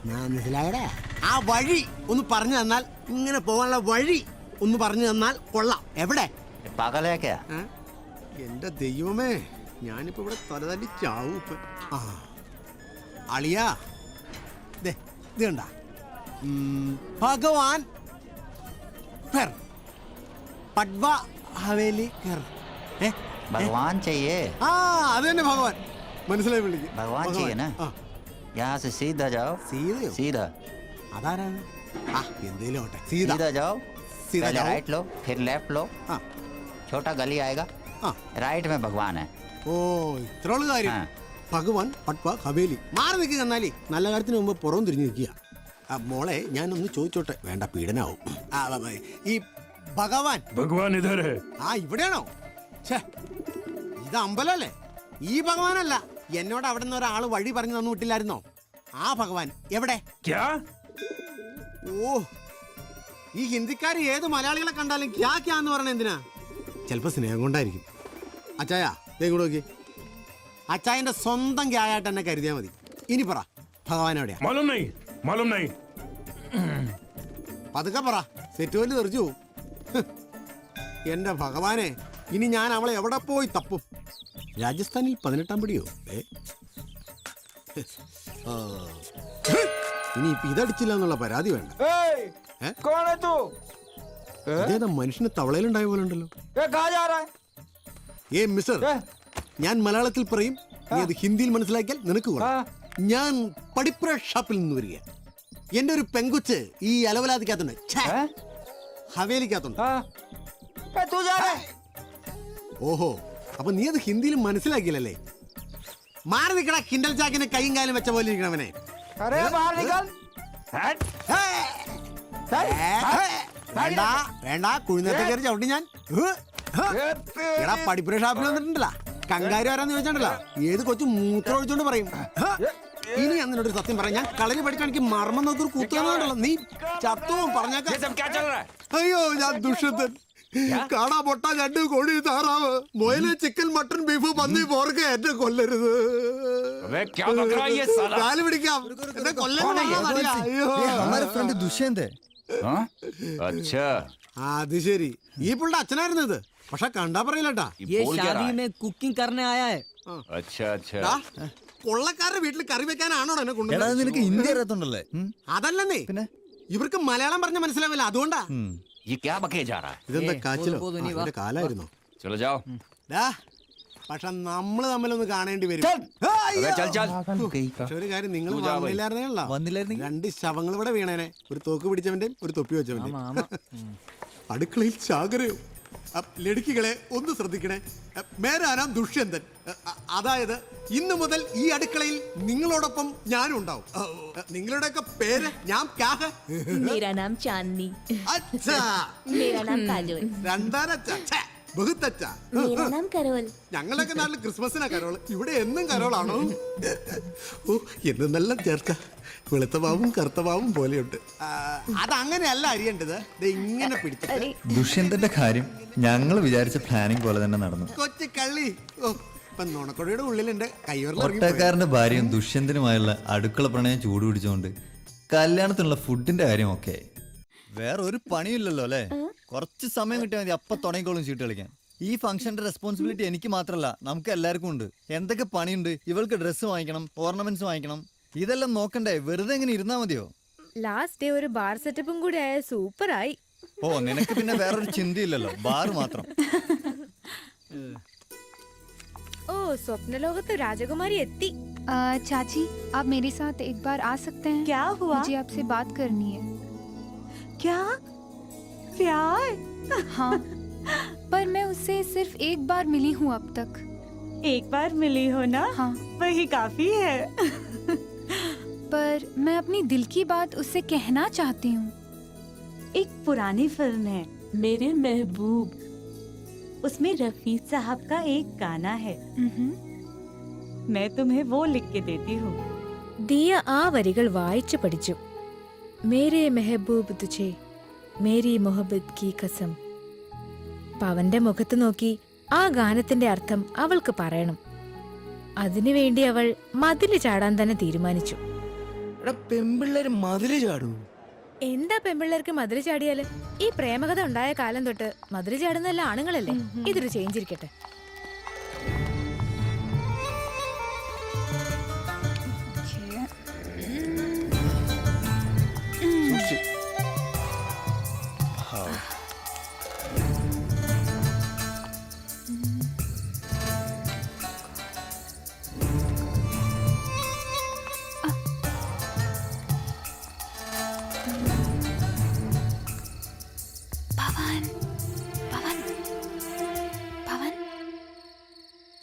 മനസ്സിലായടാ? ആ വഴി ഒന്ന് പറഞ്ഞു തന്നാൽ, ഇങ്ങനെ പോകാനുള്ള വഴി ഒന്ന് പറഞ്ഞു തന്നാൽ കൊള്ളാം. എവിടെ? എന്റെ ദൈവമേ, ഞാനിപ്പോ ഇവിടെ തലതല്ലി ചാവും. ആ അളിയാ, ഇത് കണ്ട ഭഗവാൻ പട്വ ഹവേലി भगवान चाहिए। ആ അത് തന്നെ ഭഗവാൻ. മനസ്സിലായി വിളിക്കും. भगवान चाहिए ना? यहाँ से सीधा जाओ। सीधा അതാരാണ്? ആ എന്തേലും ആവട്ടെ. सीधा जाओ। सीधा पहले जाओ। राइट लो, फिर लेफ्ट लो। छोटा गली आएगा, राइट में भगवान है। ഓ ഇത്രയുള്ള കാര്യം. ഭഗവാൻ പട്വ ഹവേലി. മാറി നിൽക്കുക. എന്നാലേ നല്ല കാര്യത്തിന് മുമ്പ് പുറം തിരിഞ്ഞു നിൽക്കുക. മോളെ ഞാനൊന്ന് ചോദിച്ചോട്ടെ. വേണ്ട, പീഡനാവും. ഈ ഭഗവാൻ इधर है। ആ ഇവിടെയാണോ? ഇത് അമ്പലല്ലേ? ഈ ഭഗവാനല്ല. എന്നോട് അവിടെ നിന്ന് ഒരാള് വഴി പറഞ്ഞു തന്നു വിട്ടില്ലായിരുന്നോ? ആ ഭഗവാൻ എവിടെ? ഓ, ഈ ഹിന്ദിക്കാർ ഏത് മലയാളികളെ കണ്ടാലും ക്യാന്ന് പറഞ്ഞ എന്തിനാ? ചിലപ്പോ സ്നേഹം കൊണ്ടായിരിക്കും. അച്ചായ കൂടെ നോക്കി. അച്ചായന്റെ സ്വന്തം ക്യായായിട്ട് എന്നെ കരുതിയാ മതി. ഇനി പറ, ഭഗവാൻ എവിടെയാ? मालूम नहीं। പതുക്കെ പറ, സെറ്റ് വല്ലി തെറിച്ചു പോവും. എന്റെ ഭഗവാനെ, ഇനി ഞാൻ അവളെ എവിടെ പോയി തപ്പും? രാജസ്ഥാനിൽ 18-ാം പടിയോ? ഇനി ഇപ്പൊ ഇതടിച്ചില്ല എന്നുള്ള പരാതി വേണ്ട. ഇതേതാ മനുഷ്യന് തവളയിലുണ്ടായ പോലെ ഉണ്ടല്ലോ. ഏ മിസ്റ്റർ, ഞാൻ മലയാളത്തിൽ പറയും, നീ അത് ഹിന്ദിയിൽ മനസ്സിലാക്കിയാൽ നിനക്ക് കൊള്ളാം. ഞാൻ പടിപ്പുര ഷാപ്പിൽ നിന്ന് വരിക. എന്റെ ഒരു പെങ്കുച്ച് ഈ അലവലാതിക്കകത്തുണ്ട്, ഹവേലിക്കകത്തുണ്ട്. ഓഹോ, അപ്പൊ നീ അത് ഹിന്ദിയിൽ മനസ്സിലാക്കിയില്ലല്ലേ? മാറി നിൽക്കണ കിൻഡൽ ചാക്കിന് കൈയും കാലും വെച്ച പോലെ ഇരിക്കണവനെ. വേണ്ട വേണ്ട, കുഴിനത്തെ കയറി ചവിട്ടി ഞാൻ. എടാ, പടിപ്പുര ഷാപ്പിൽ വന്നിട്ടുണ്ടല്ലോ, കങ്കാരി ആരാന്ന് ചോദിച്ചാണ്ടല്ലോ, ഏത് കൊച്ചു മൂത്രം ഒഴിച്ചോണ്ട് പറയും. ഇനി അങ്ങനൊരു സത്യം പറയാം, ഞാൻ കളരി പഠിക്കാണെങ്കിൽ മർമ്മം നോക്കൊരു കൂത്തുണ്ടല്ലോ, നീ ചത്തവും പറഞ്ഞേക്കാം. അയ്യോ, ഞാൻ ദുഷ്യന്തൻ. കാണാ പൊട്ട, രണ്ട് കോഴി, താറാവ്, മൊയില്, ചിക്കൻ, മട്ടൺ, ബീഫ്, പന്നി, പോർക്ക് എന്നെ കൊല്ലരുത്. കാല് പിടിക്കാം, എന്നെ കൊല്ലരുത്. ദുഷ്യന്തേ. അത് ശരി, ഈ പുള്ളിയുടെ അച്ഛനായിരുന്നു ഇത്. പക്ഷെ കണ്ടാ പറയില്ലട്ടാ. കുക്കിംഗ് करने आया है। കൊള്ളക്കാരുടെ വീട്ടിൽ കറി വെക്കാനാണോ എന്നെ കൊണ്ടുവന്നത്? നിനക്ക് ഹിന്ദി അറിയത്തുണ്ടല്ലേ? അതല്ലെന്നേ, ഇവർക്ക് മലയാളം പറഞ്ഞ മനസ്സിലാവില്ല, അതുകൊണ്ടാ. ഇതെന്താ കാച്ചിലോ? ഇതിന്റെ കാലായിരുന്നോ? പക്ഷെ നമ്മള് തമ്മിലൊന്ന് കാണേണ്ടി വരും. പക്ഷെ ഒരു കാര്യം, നിങ്ങൾ വന്നില്ലായിരുന്നേ, 2 ശവങ്ങൾ ഇവിടെ വീണേനെ. ഒരു തോക്ക് പിടിച്ചവന്റെ, ഒരു തൊപ്പി വെച്ചവന്റെ. അടുക്കളയിൽ ചാകരയോ? ലടുക്കികളെ ഒന്ന് ശ്രദ്ധിക്കണേ. മേരാ നാം ദുഷ്യന്തൻ. അതായത് ഇന്ന് മുതൽ ഈ അടുക്കളയിൽ നിങ്ങളോടൊപ്പം ഞാനും ഉണ്ടാവും. നിങ്ങളുടെയൊക്കെ പേര് ഞാൻ मेरा नाम चांदनी। അച്ഛാ, मेरा नाम काजोल। രണ്ടാനച്ഛാ, ബഹുത്തച്ഛാ. मेरा नाम करोल। ഞങ്ങളുടെയൊക്കെ നാട്ടിൽ ക്രിസ്മസിനാ കരോള്, ഇവിടെ എന്നും കരോളാണോ? ഓ, എന്നെല്ലാം ചേർക്ക. വെളുത്ത പാവും കറുത്ത പാവും പോലെയുണ്ട്. അതങ്ങനെയല്ല അരിയേണ്ടത്, ഇങ്ങനെ പിടിച്ചിട്ട്. ദുഷ്യന്തന്റെ കാര്യം ഞങ്ങൾ വിചാരിച്ച പ്ലാനിങ് പോലെ തന്നെ നടന്നു. കൊച്ചു കള്ളി. ഓ, ഇപ്പൊ നുണക്കൊടിയുടെ ഉള്ളിൽ എന്റെ ഒട്ടക്കാരന്റെ ഭാര്യയും ദുഷ്യന്തനുമായുള്ള അടുക്കള പ്രണയം ചൂടുപിടിച്ചുകൊണ്ട് കല്യാണത്തിനുള്ള ഫുഡിന്റെ കാര്യം ഒക്കെ വേറെ ഒരു പണിയില്ലല്ലോ അല്ലേ? കുറച്ച് സമയം കിട്ടിയാൽ മതി, അപ്പൊ തുടങ്ങിക്കോളും ചീട്ട് കളിക്കാൻ. ഈ ഫംഗ്ഷന്റെ റെസ്പോൺസിബിലിറ്റി എനിക്ക് മാത്രമല്ല, നമുക്ക് എല്ലാവർക്കും ഉണ്ട്. എന്തൊക്കെ പണിയുണ്ട്! ഇവൾക്ക് ഡ്രസ്സ് വാങ്ങിക്കണം, ഓർണമെന്റ്സ് വാങ്ങിക്കണം, ഇതെല്ലാം നോക്കണ്ടേ? വെറുതെ എങ്ങനെ ഇരുന്നാ മതിയോ? ലാസ്റ്റ് ഡേ ഒരു ബാർ സെറ്റപ്പും കൂടി ആയ സൂപ്പറായി. ഓ, നിനക്ക് പിന്നെ വേറൊരു ചിന്തയില്ലല്ലോ, ബാർ മാത്രം. ഓ, സ്വപ്നലോകത്ത് രാജകുമാരി എത്തി. चाची, आप मेरे साथ एक बार आ सकते हैं? क्या हुआ? मुझे आपसे बात करनी है। क्या? प्यार? हाँ, पर मैं उससे सिर्फ एक बार मिली हूँ अब तक। एक बार मिली हो ना? हाँ। वही काफी है। पर मैं अपनी दिल की बात उससे कहना चाहती हूँ। एक पुरानी फिल्म है मेरे महबूब, उसमें रफी साहब का एक गाना है। मैं तुम्हें वो लिख के देती हूँ। ദിയ ആ വരികൾ വായിച്ചു പഠിച്ചു. മേരെ മെഹബൂബ് തുझे മേരി മൊഹബത്ത് കി കസം. പവന്റെ മുഖത്ത് നോക്കി ആ ഗാനത്തിന്റെ അർത്ഥം അവൾക്ക് പറയണം. അതിനുവേണ്ടി അവൾ മതില് ചാടാൻ തന്നെ തീരുമാനിച്ചു. പെമ്പിള്ളേര് മതില് ചാടൂ? എന്താ പെമ്പിള്ളേർക്ക് മതില് ചാടിയാല്? ഈ പ്രേമകഥ ഉണ്ടായ കാലം തൊട്ട് മതില് ചാടുന്നല്ല ആണുങ്ങളല്ലേ. ഇതൊരു ചേഞ്ച് ഇരിക്കട്ടെ.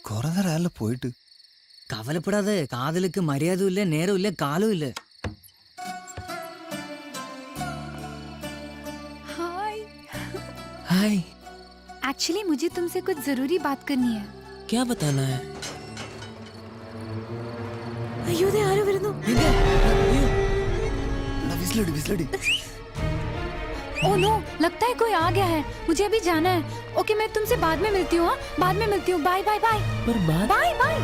കുറെ നേരം പോയിട്ട്. കവലപ്പെടാതെ. കാതലുക്ക് മര്യാദയും ഇല്ല, നേരവും ഇല്ല, കാലവും ഇല്ല. हाय। हाय। एक्चुअली मुझे तुमसे कुछ जरूरी बात करनी है। क्या बताना है? അയ്യോ ദേ ആരോ വരുന്നു. ओह नो, लगता है कोई आ गया है। मुझे अभी जाना है। ओके, मैं तुमसे बाद में मिलती हूँ। बाद में मिलती हूँ। Bye bye bye. पर बात बाय बाय।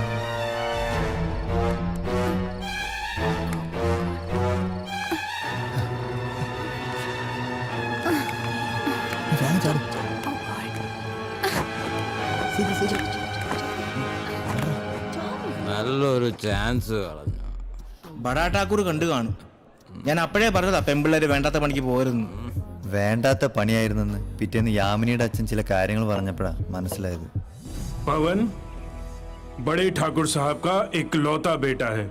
നല്ലൊരു ചാൻസ് കളഞ്ഞു. ബഡാ ഠാക്കൂർ കണ്ടു കാണും. ഞാൻ അപ്പോഴേ പറഞ്ഞതാ പെമ്പിള്ളേര് വേണ്ടാത്ത പണിക്ക് പോരുന്നു. വേണ്ടാത്ത പണിയായിരുന്നെന്ന് പിറ്റേന്ന് യാമിനിയുടെ അച്ഛൻ ചില കാര്യങ്ങൾ പറഞ്ഞപ്പോഴാ മനസ്സിലായത്. पवन बड़े ठाकुर साहब का इकलौता बेटा है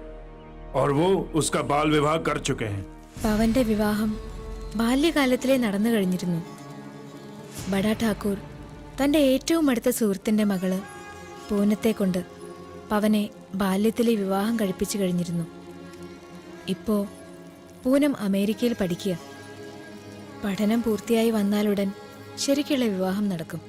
और वो उसका बाल विवाह कर चुके हैं. പവന്റെ വിവാഹം ബാല്യകാലത്തിലേ നടന്നു കഴിഞ്ഞിരുന്നു. ബഡാ ഠാക്കൂർ തന്റെ ഏറ്റവും അടുത്ത സുഹൃത്തിന്റെ മകള് പൂനത്തെ കൊണ്ട് പവനെ ബാല്യത്തിലെ വിവാഹം കഴിപ്പിച്ചു കഴിഞ്ഞിരുന്നു. ഇപ്പോ പൂനം അമേരിക്കയിൽ പഠിക്കുക. പഠനം പൂർത്തിയായി വന്നാലുടൻ ശരിക്കുള്ള വിവാഹം നടക്കും.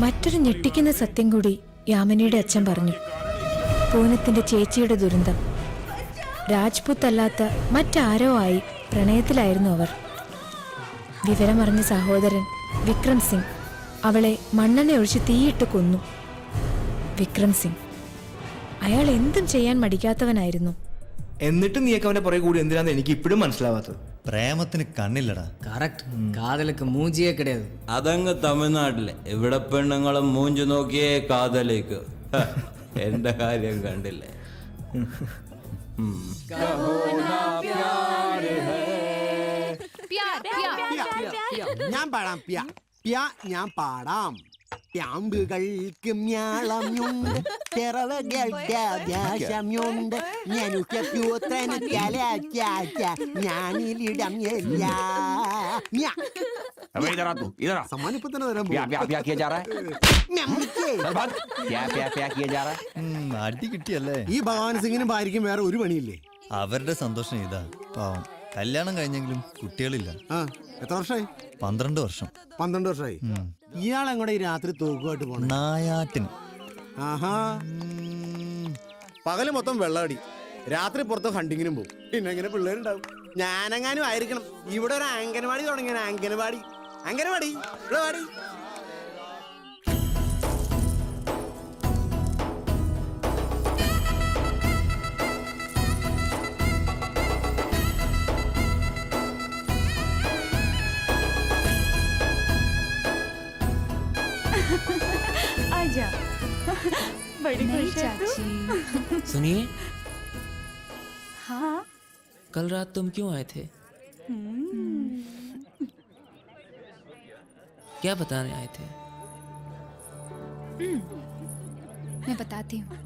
മറ്റൊരു ഞെട്ടിക്കുന്ന സത്യം കൂടി യാമിനിയുടെ അച്ഛൻ പറഞ്ഞു. പൂനത്തിന്റെ ചേച്ചിയുടെ ദുരന്തം. രാജ്പുത്ത് അല്ലാത്ത മറ്റാരോ ആയി പ്രണയത്തിലായിരുന്നു അവർ. വിവരമറിഞ്ഞ സഹോദരൻ വിക്രം സിംഗ് അവളെ മണ്ണെണ്ണ ഒഴിച്ച് തീയിട്ട് കൊന്നു. വിക്രം സിംഗ് അയാൾ എന്തും ചെയ്യാൻ മടിക്കാത്തവനായിരുന്നു. എന്നിട്ട് നീയൊക്കെ അവന്റെ പുറകെ കൂടി എന്തിനാന്ന് എനിക്ക് ഇപ്പോഴും മനസ്സിലാവാത്തത്. പ്രേമത്തിന് കണ്ണില്ലടാ. കറക്റ്റ്. കാതലുക്ക് മൂഞ്ചിയേ കിടയത്. അതങ്ങ് തമിഴ്നാട്ടിലെ. ഇവിടെ പെണ്ണുങ്ങളും മൂഞ്ചു നോക്കിയേ കാതലേക്ക്. എന്റെ കാര്യം കണ്ടില്ലേ? ഞാൻ പാടാം. ഞാൻ പാടാം. പ്യാമ്പുകൾക്ക് മ്യാളമുണ്ട്, പിറവകൾക്ക് ആകാശമുണ്ട്, ഞനുക്ക് പ്യൂത്രന് ഞാനിലിടം अबे इधर आ तू, इधर आ. സമ്മാനം ഇപ്പൊ തന്നെ തരാൻ प्या प्या प्या किया जा रहा है. चल भाग. प्या प्या प्या किया जा रहा है. അടി കിട്ടിയല്ലേ? ഈ ഭഗവാൻ സിംഗിനും ഭാര്യയ്ക്കും വേറെ ഒരു പണിയില്ലേ? അവരുടെ സന്തോഷം ഇതാ. പാവം കല്യാണം കഴിഞ്ഞെങ്കിലും കുട്ടികളില്ല. എത്ര വർഷമായി? 12 വർഷം. 12 വർഷമായി. ഇയാളെങ്ങോടെ ഈ രാത്രി തോക്കുമായിട്ട് പോണ? നായാട്ടിന്. ആഹാ. പകല് മൊത്തം വെള്ളമടി, രാത്രി പുറത്ത് ഹണ്ടിങ്ങിനും പോകും. പിന്നെ എങ്ങനെ പിള്ളേരുണ്ടാവും? ഞാനെങ്ങാനും ആയിരിക്കണം. ഇവിടെ ഒരു അംഗനവാടി തുടങ്ങിയ അംഗനവാടി. അംഗനവാടി ഇവിടെ വാടി. आजा. बड़ी नहीं खुश है तू। चाची। सुनिए, हाँ कल रात तुम क्यों आए थे? क्या बताने आए थे? मैं बताती हूँ।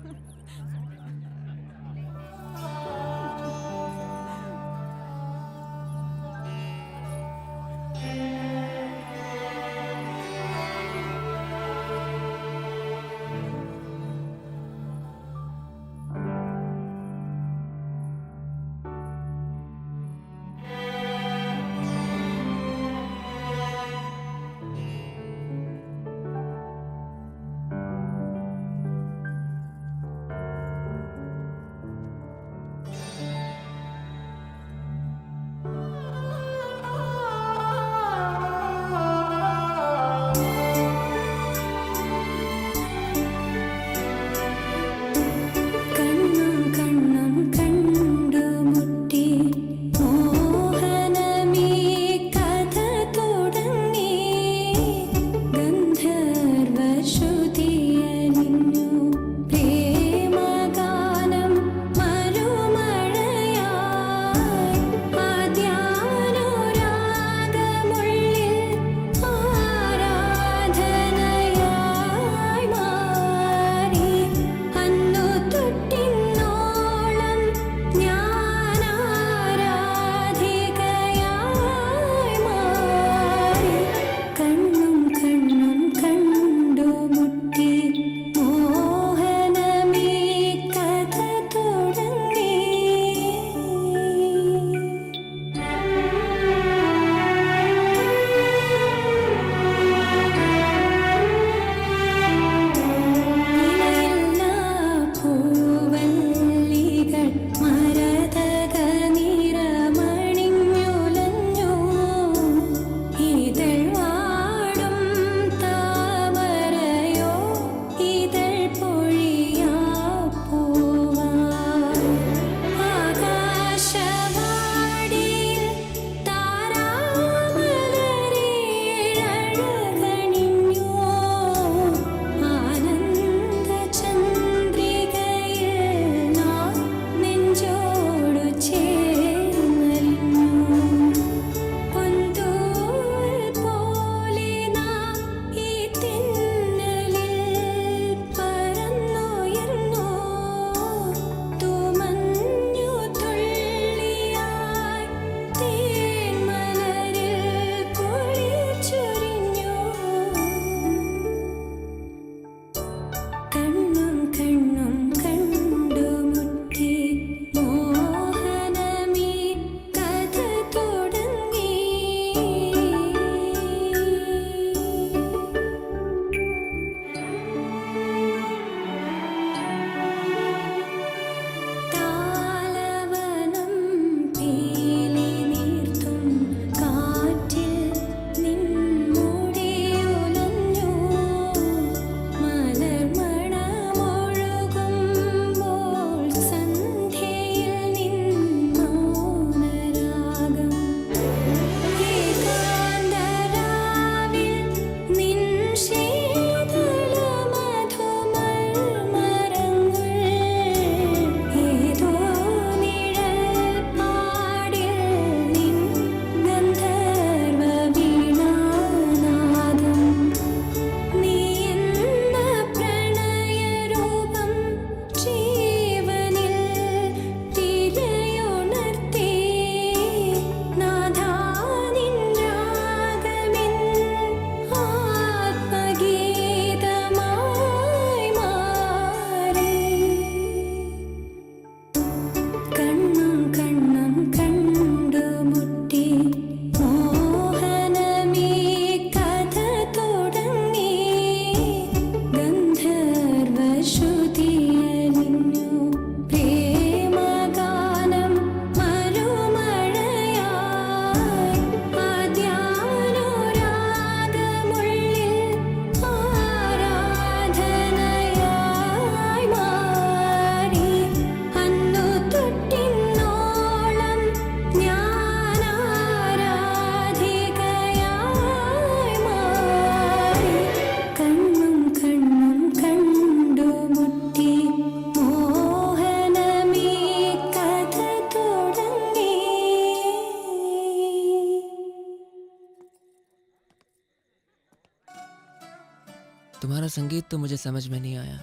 तुम्हारा संगीत तो मुझे समझ में नहीं आया,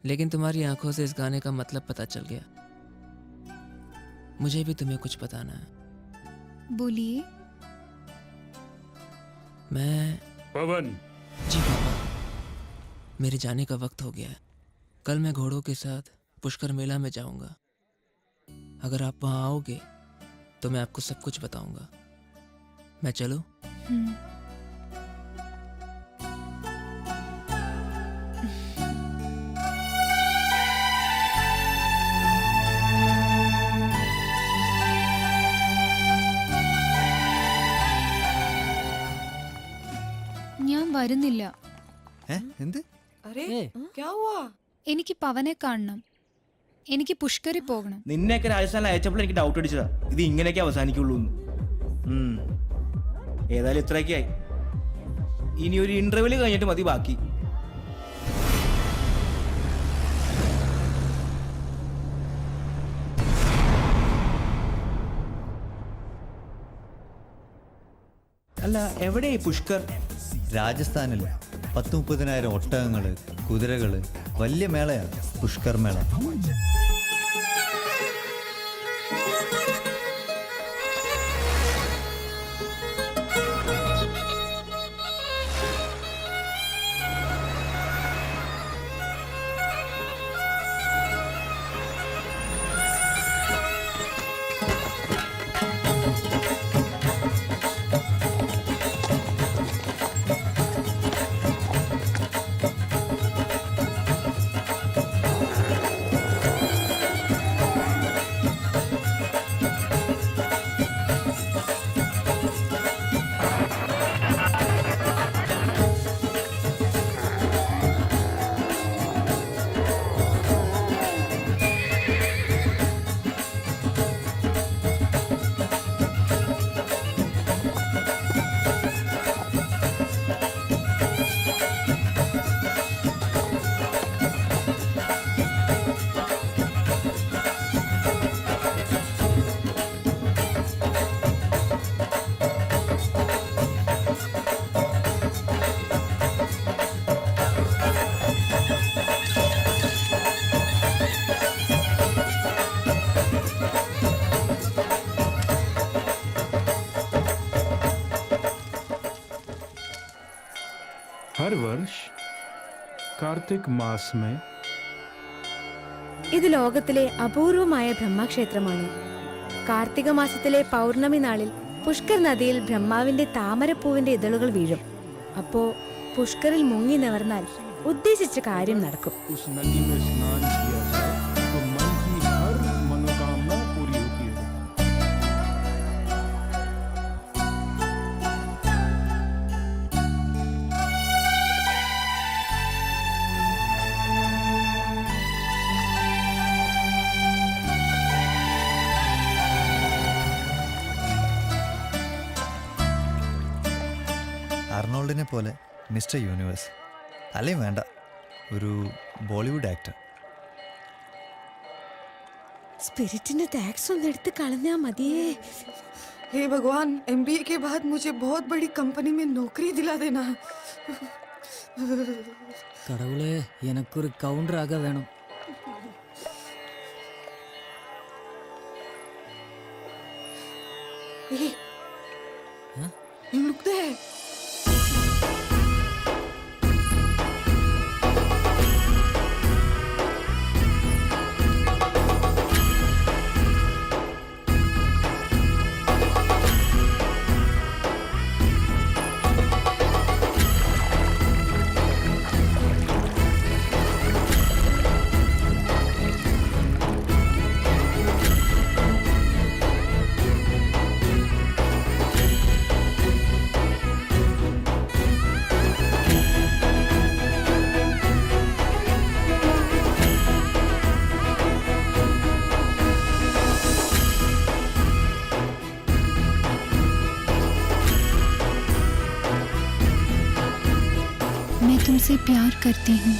लेकिन तुम्हारी आंखों से इस गाने का मतलब पता चल गया। मुझे भी तुम्हें कुछ बताना है। बोलिए। मैं पवन। जी पापा, मेरे जाने का वक्त हो गया है। कल मैं घोड़ों के साथ पुष्कर मेला में जाऊंगा। अगर आप वहां आओगे तो मैं आपको सब कुछ बताऊंगा। मैं चलूं? ഞാൻ വരുന്നില്ല. എന്ത്? अरे क्या हुआ? എനിക്ക് പവനെ കാണണം. എനിക്ക് പുഷ്കരി പോകണം. നിന്നെയൊക്കെ രാജസ്ഥാനിൽ അയച്ചപ്പോൾ എനിക്ക് ഡൗട്ട് അടിച്ചതാ ഇത് ഇങ്ങനെയൊക്കെ അവസാനിക്കുള്ളൂ എന്ന്. ഏതായാലും ഇത്രയൊക്കെ ആയി. ഇനി ഒരു ഇന്റർവ്യൂല് കഴിഞ്ഞിട്ട് മതി ബാക്കി. അല്ല എവിടെയായി പുഷ്കർ? രാജസ്ഥാനിൽ 10-30,000 ഒട്ടകങ്ങള്, കുതിരകള്, വലിയ മേളയാണ് പുഷ്കർ മേള. हर वर्ष कार्तिक मास में ഇത് ലോകത്തിലെ അപൂർവമായ ബ്രഹ്മക്ഷേത്രമാണ്. കാർത്തിക മാസത്തിലെ പൗർണമി നാളിൽ പുഷ്കർ നദിയിൽ ബ്രഹ്മാവിന്റെ താമരപ്പൂവിന്റെ ഇതളുകൾ വീഴും. അപ്പോ പുഷ്കറിൽ മുങ്ങി നിവർന്നാൽ ഉദ്ദേശിച്ച കാര്യം നടക്കും. उस नदी में स्नान किया जाए तो मन की हर मनोकामना पूरी होती है. അർണോൾഡിനെ പോലെ മിസ്റ്റർ യൂണിവേഴ്സ് അല്ലെങ്കിൽ വേണ്ട ഒരു ബോളിവുഡ് ആക്ടർ. സ്പിരിറ്റിന്റെ ടാക്സ് ഒന്ന് എടുത്ത് കളഞ്ഞാ മതിയേ. हे भगवान, MBA के बाद मुझे बहुत बड़ी कंपनी में नौकरी दिला देना. கடவுளே, எனக்கு ஒரு கவுண்டராக வேணும். लुक दे. मैं तुमसे प्यार करती हूँ.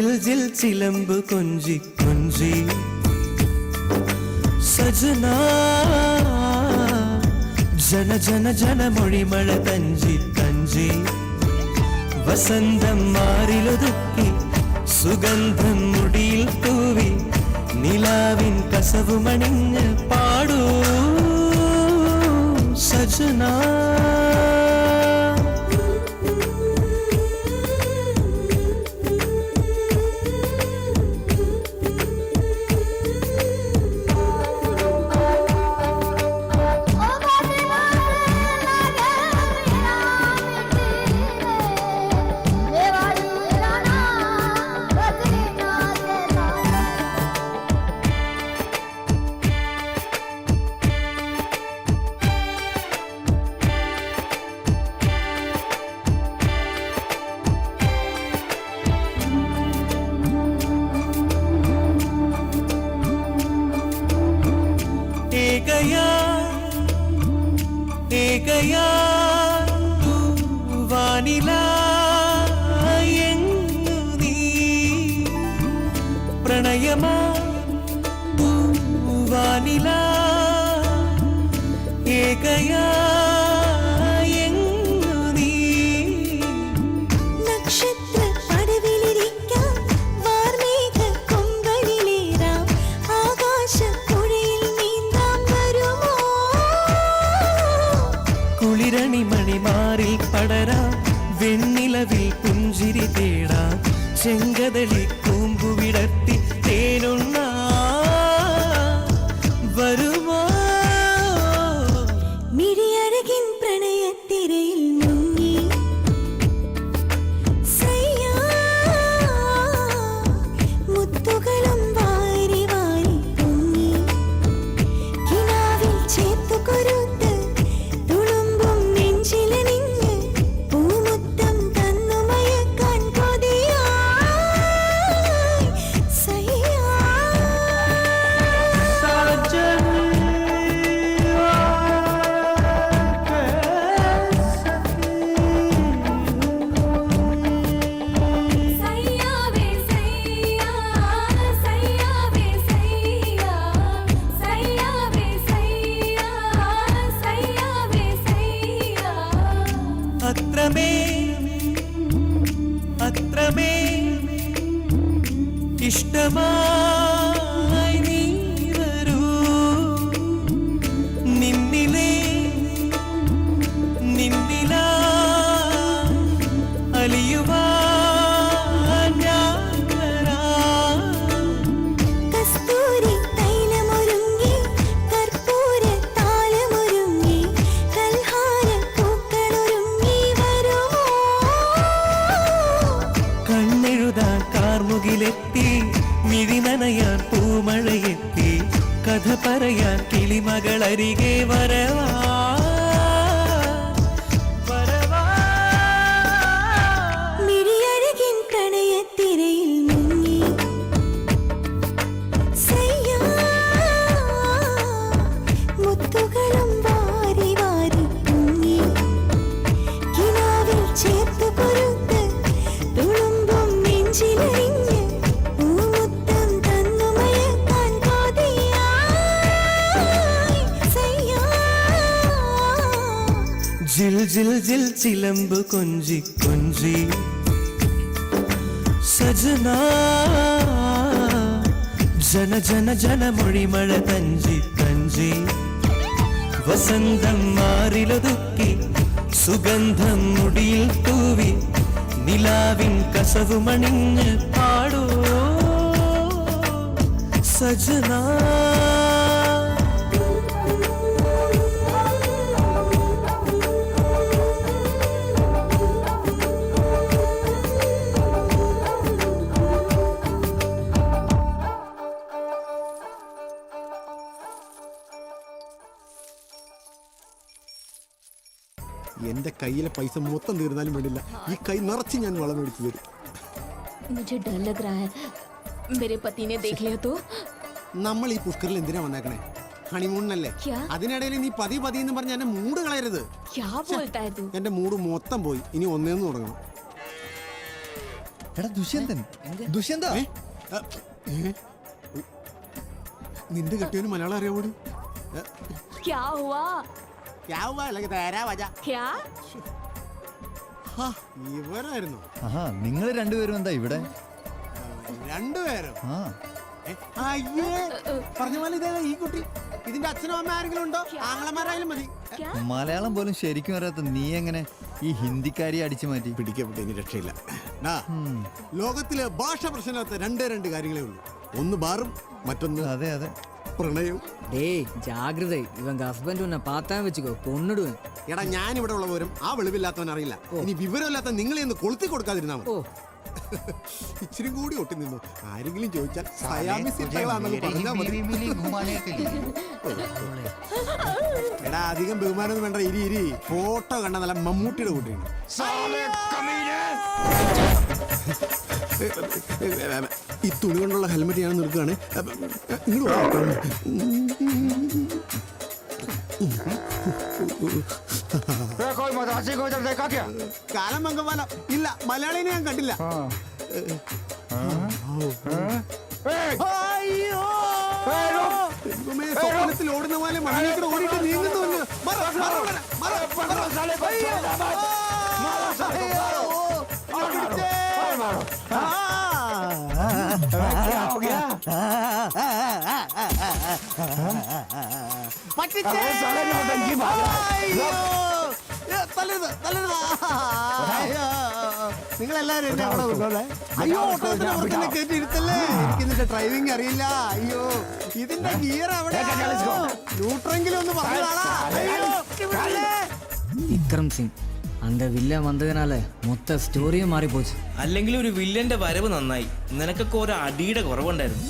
जिल जिल चिलंब कुंजी कुंजी सजना जन जन जन मൊഴിമഴ തഞ്ചി തഞ്ചി വസന്തം മാറിലൊതുക്കി സുഗന്ധം മുടിയിൽ തൂവി നിലാവിൻ കസവുമണിഞ്ഞ് പാടൂ സജനാ ഏകയാ വാനിലാ എങ്ങു നീ പ്രണയമാ വാനിലാ ഏകയാ എങ്ങു നീ നക്ഷത്ര പടവിലിരിക്കാം വാർമേഘ കൊമ്പനിലേറാം ആകാശപ്പുഴയിൽ നീന്താം വരുമോ കുളിരണി മണിമാറിൽ പടരാം വെണ്ണിലവിൽ പുഞ്ചിരി തേടാം ചെങ്കതളി കൂമ്പുവിടർത്തി തേനുണ്ണ വരുമോ മിഴിയഴകിൻ പ്രണയത്തിരയിൽ മുങ്ങി സയ്യാ മുത്തുകളും വാരി വാരി പൊങ്ങി കിനാവിൽ ചേർത്തു കൊരുത്ത് തുളുമ്പും നെഞ്ചിലണിഞ്ഞ് പൂമുത്തം തന്നു മയക്കാൻ കൊതിയായി സയ്യാ സയ്യാവേ സയ്യാ സയ്യാവേ സയ്യാ സയ്യാവേ സയ്യാ സയ്യാവേ സയ്യാ അത്രമേ അത്രമേ ഇഷ്ടമായി നീ വരൂ നിന്നിലേ നിന്നിലാ അലിയുവാൻ ഞാൻ വരാം കസ്തൂരി തൈലമൊരുങ്ങി കർപ്പൂര താലമൊരുങ്ങി കൽഹാര പൂക്കളൊരുങ്ങി വരുമോ കണ്ണെഴുതാൻ കാർമുകിലെത്തി മിഴിനനയാൻ പൂമഴയെത്തി കഥ പറയാൻ കിളിമകളരികെ വരവാ വരവാ മിഴിയഴകിൻ പ്രണയത്തിരയിൽ മുങ്ങി സയ്യാ മുത്തുകളും വാരി വാരി പൊങ്ങി കിനാവിൽ ചേർത്തു കൊരുത്ത് തുളുമ്പും നെഞ്ചിലണിഞ്ഞ് പൂമുത്തം തന്നു മയക്കാൻ കൊതിയായി സയ്യാ ജിൽ ജിൽ ജിൽ ചിലമ്പ് കൊഞ്ചി കൊഞ്ചി സജനാ ജന ജന ജന മൊഴിമഴ തഞ്ചി തഞ്ചി വസന്തം മാറിലൊതുക്കി സുഗന്ധം മുടിയിൽ തൂവി നിലാവിൻ കസവുമണിഞ്ഞ് പാടൂ സജനാ എന്റെ കയ്യിലെ പൈസ മൊത്തം തീർന്നാലും വേണ്ടില്ല ഈ കൈ നിറച്ച് ഞാൻ വളം മേടിച്ചു തരും मुझे डर लग रहा है मेरे पति ने देख लिया तो നമ്മൾ ഈ പുഷ്കറിൽ എന്തിനാ വന്നേക്കണേ ഹണിമൂണിനല്ലേ ക്യാ? അതിനിടയിൽ നീ പതി പതി എന്ന് പറഞ്ഞ എന്റെ മൂഡ് കളയരുത് क्या बोलता है तू എന്റെ മൂഡ് മൊത്തം പോയി ഇനി ഒന്നേന്ന് തുടങ്ങണം എടാ ദുഷ്യന്തൻ ദുഷ്യന്ത നിന്റെ കെട്ടിയവന് മലയാളം അറിയാവൂടി क्या हुआ क्या ഇവരായിരുന്നു ആഹാ നിങ്ങൾ രണ്ടുപേരും എന്താ ഇവിടെ രണ്ടുപേരും ആ അയ്യേ പറഞ്ഞ പോലെ ഇതേ ഈ കുട്ടി ഇതിന്റെ അച്ഛനും അമ്മ ആരെങ്കിലും ഉണ്ടോ ആങ്ങളമാരായാലും മതി മലയാളം പോലും ശരിക്കും അറിയാത്ത നീ എങ്ങനെ ഈ ഹിന്ദിക്കാരിയെ അടിച്ചു മാറ്റി പിടിക്കപ്പെട്ട ഇനി രക്ഷയില്ല ലോകത്തിലെ ഭാഷ പ്രശ്നമില്ലാത്ത രണ്ട് കാര്യങ്ങളേ ഉള്ളൂ ഒന്ന് ബാറും മറ്റൊന്ന് അതെ അതെ പ്രണയവും டேய் ஜாகிரதை இவங்க ஹஸ்பண்ட் உன்னை பார்த்தா வச்சுக்கோ கொன்னுடுவேன் എടാ ഞാൻ ഇവിടെ ഉള്ളവരും ആ വെളിവില്ലാത്തവൻ അറിയില്ല ഇനി വിവരമില്ലാത്ത നിങ്ങളെ ഒന്ന് കൊളുത്തി കൊടുക്കാതിരുന്നാ മതി ഇച്ചിരി കൂടി ഒട്ടി നിന്നു ആരെങ്കിലും ചോദിച്ചാൽ സയാമി സിദ്ധകളാണെന്ന് പറഞ്ഞാൽ മതി എടാ അധികം ബഹുമാനം വേണ്ട ഇരി ഫോട്ടോ കണ്ട നല്ല മമ്മൂട്ടിയുടെ കൂട്ടിയാണ് ഈ തുണി കൊണ്ടുള്ള ഹെൽമെറ്റ് ഞാൻ നിൽക്കുകയാണ് കാലം മംഗവാല ഇല്ല മലയാളിനെ ഞാൻ കണ്ടില്ല സ്വപ്നത്തിൽ ഓടുന്ന പോലെ മണ്ണിലേക്ക് ഓടിയിട്ട് നീങ്ങുന്നു നിങ്ങളെല്ലാരും എന്നെ അവിടെ കൊണ്ടുപോകെ അയ്യോ ഓട്ടോത്തിന് കയറ്റി ഇരുത്തല്ലേ എനിക്കിതിന്റെ ഡ്രൈവിംഗ് അറിയില്ല അയ്യോ ഇതിന്റെ ഗിയർ അവിടെ ന്യൂട്രെങ്കിലും ഒന്ന് പറഞ്ഞാളാ விக்ரம் சிங் அந்த வில்லன் வந்ததுனால மொத்த ஸ்டோரியும் மாறி போச்சு അല്ലെങ്കിൽ ഒരു വില്ലന്റെ വരവ് നന്നായി നിനക്കൊക്കെ ഒരു അടിയുടെ കുറവുണ്ടായിരുന്നു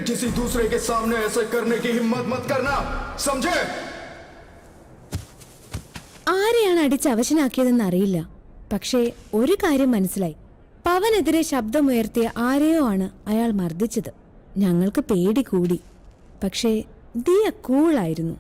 किसी दूसरे के सामने ऐसे करने की हिम्मत मत करना समझे ആരെയാണ് അടിച്ച് അവശനാക്കിയതെന്ന് അറിയില്ല പക്ഷേ ഒരു കാര്യം മനസ്സിലായി പവനെതിരെ ശബ്ദമുയർത്തിയ ആരെയോ ആണ് അയാൾ മർദ്ദിച്ചത് ഞങ്ങൾക്ക് പേടി കൂടി പക്ഷേ ദിയ കൂളായിരുന്നു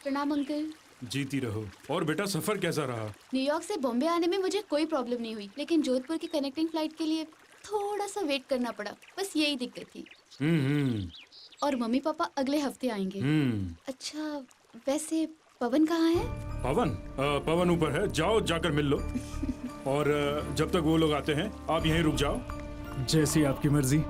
प्रणाम अंकल। जीती रहो। और बेटा सफर कैसा रहा? न्यूयॉर्क से बॉम्बे आने में मुझे कोई प्रॉब्लम नहीं हुई, लेकिन जोधपुर की कनेक्टिंग फ्लाइट के लिए थोड़ा सा वेट करना पड़ा, बस यही दिक्कत थी। और मम्मी पापा अगले हफ्ते आएंगे। अच्छा, वैसे पवन कहाँ है? पवन ऊपर है, जाओ जाकर मिल लो। और जब तक वो लोग आते हैं आप यहीं रुक जाओ। जैसी आपकी मर्जी।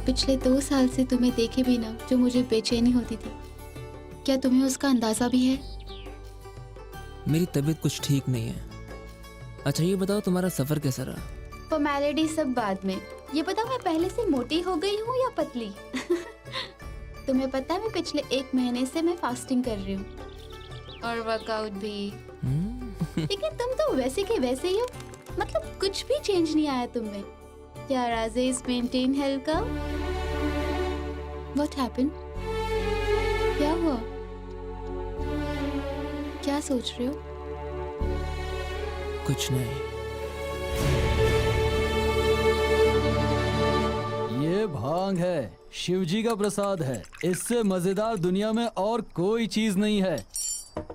पिछले 2 साल से तुम्हें देखे बिना जो मुझे बेचैनी होती थी, क्या तुम्हें उसका अंदाजा भी है? मेरी तबीयत कुछ ठीक नहीं है। अच्छा ये बताओ तुम्हारा सफर कैसा रहा? फॉर्मेलिटी सब बाद में, ये बताओ मैं पहले से मोटी हो गई हूँ या पतली? तुम्हें पता है मैं पिछले 1 महीने से मैं फास्टिंग कर रही हूँ और वर्कआउट भी। लेकिन तुम तो वैसे के वैसे ही हो, मतलब कुछ भी चेंज नहीं आया तुम में। क्या राजेश मेंटेन हेल्थ का? What happened? क्या हुआ? क्या सोच रहे हो? कुछ नहीं। ये भांग है, शिवजी का प्रसाद है। इससे मजेदार दुनिया में और कोई चीज नहीं है।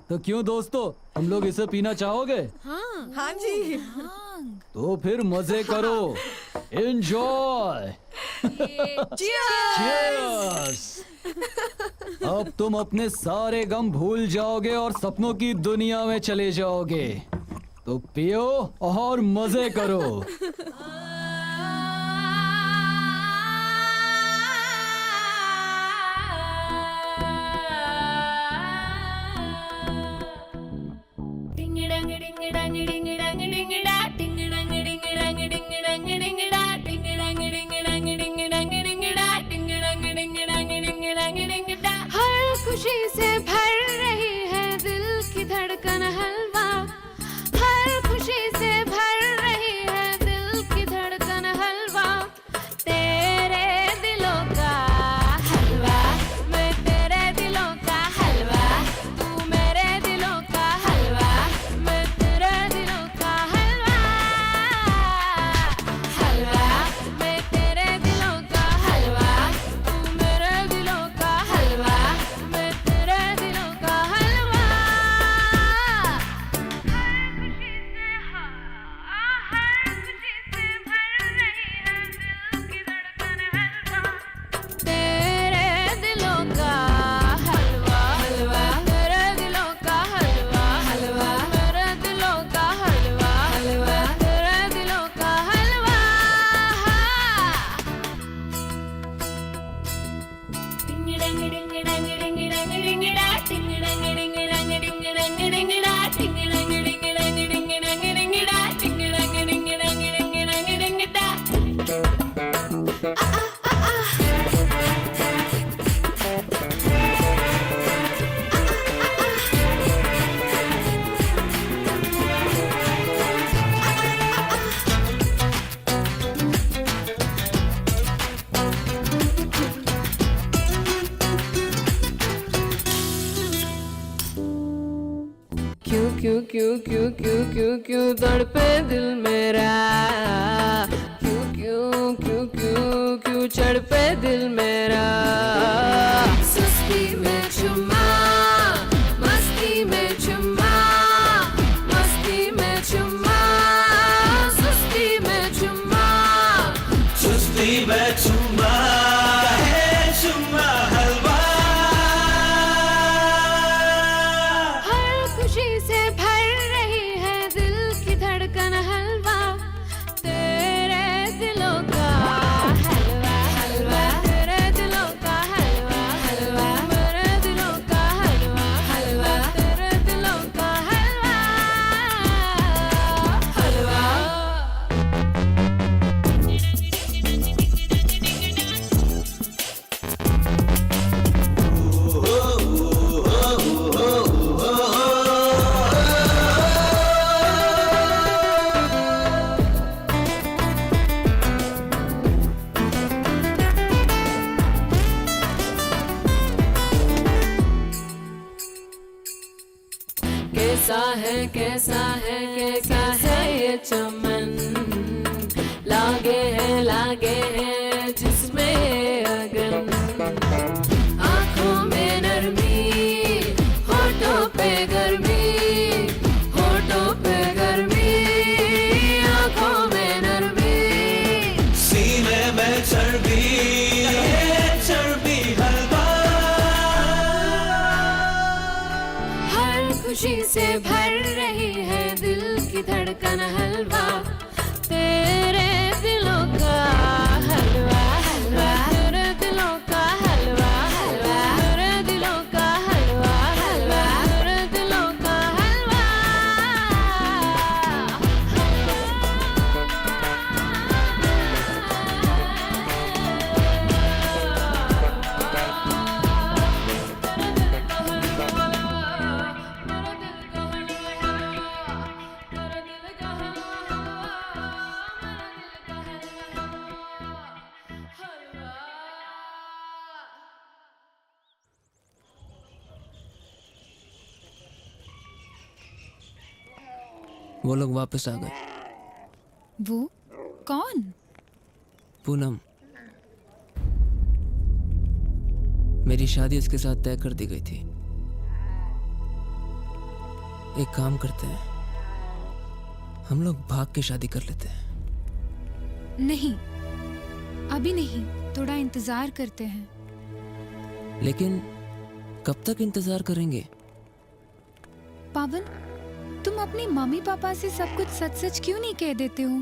तो क्यों दोस्तों, तुम लोग इसे पीना चाहोगे? हाँ जी। तो फिर मजे करो, एंजॉय। Cheers! अब तुम अपने सारे गम भूल जाओगे और सपनों की दुनिया में चले जाओगे। तो पियो और मजे करो। हर खुशी से भर रही है दिल की धड़कन हलवा, हर खुशी से भर रही है दिल की धड़कन हलवा। तेरे दिलों का हलवा, मैं तेरे दिलों का हलवा, तू मेरे दिलों का हलवा, मैं तेरे दिलों का हलवा। हलवा, मैं तेरे दिलों का हलवा, तू मेरे दिलों का हलवा, मैं तेरे दिलों का हलवा। तेरे दिलों का हलवा, हलवा, तेरे दिलों का हलवा, हलवा, मेरे दिलों का हलवा, हलवा, तेरे दिलों का हलवा। क्यों क्यों क्यों क्यों क्यों क्यों क्यों तड़पे दिल मेरा, क्यों क्यों क्यों क्यों क्यों चढ़पे दिल मेरा। सुस्ती में चुम्मा, मस्ती में चुम्मा, मस्ती में चुम्मा, सुस्ती में चुम्मा, सुस्ती में चुम्मा है चुम्मा हलवा। हर खुशी से भर रही है दिल की धड़कन हलवा। तेरे दिलों का हलवा, हलवा, तेरे दिलों का हलवा, हलवा, मेरे दिलों का हलवा, हलवा, तेरे दिलों का हलवा, हलवा। कैसा है ये चमन, लागे है जिसमें ये अगन। आँखों में नरमी, होठों पे गर्मी, होठों पे गर्मी, आँखों में नरमी, सीने में चर्बी है चर्बी हलवा। हर खुशी से भर रही है दिल की धड़कन हलवा। तेरे दिलों का हलवा, हलवा, वो लोग वापस आ गए। वो कौन? पूनम, मेरी शादी उसके साथ तय कर दी गई थी। एक काम करते हैं, हम लोग भाग के शादी कर लेते हैं। नहीं, अभी नहीं, थोड़ा इंतजार करते हैं। लेकिन कब तक इंतजार करेंगे? पावन, तुम अपनी मम्मी पापा से सब कुछ सच सच क्यों नहीं कह देते हो?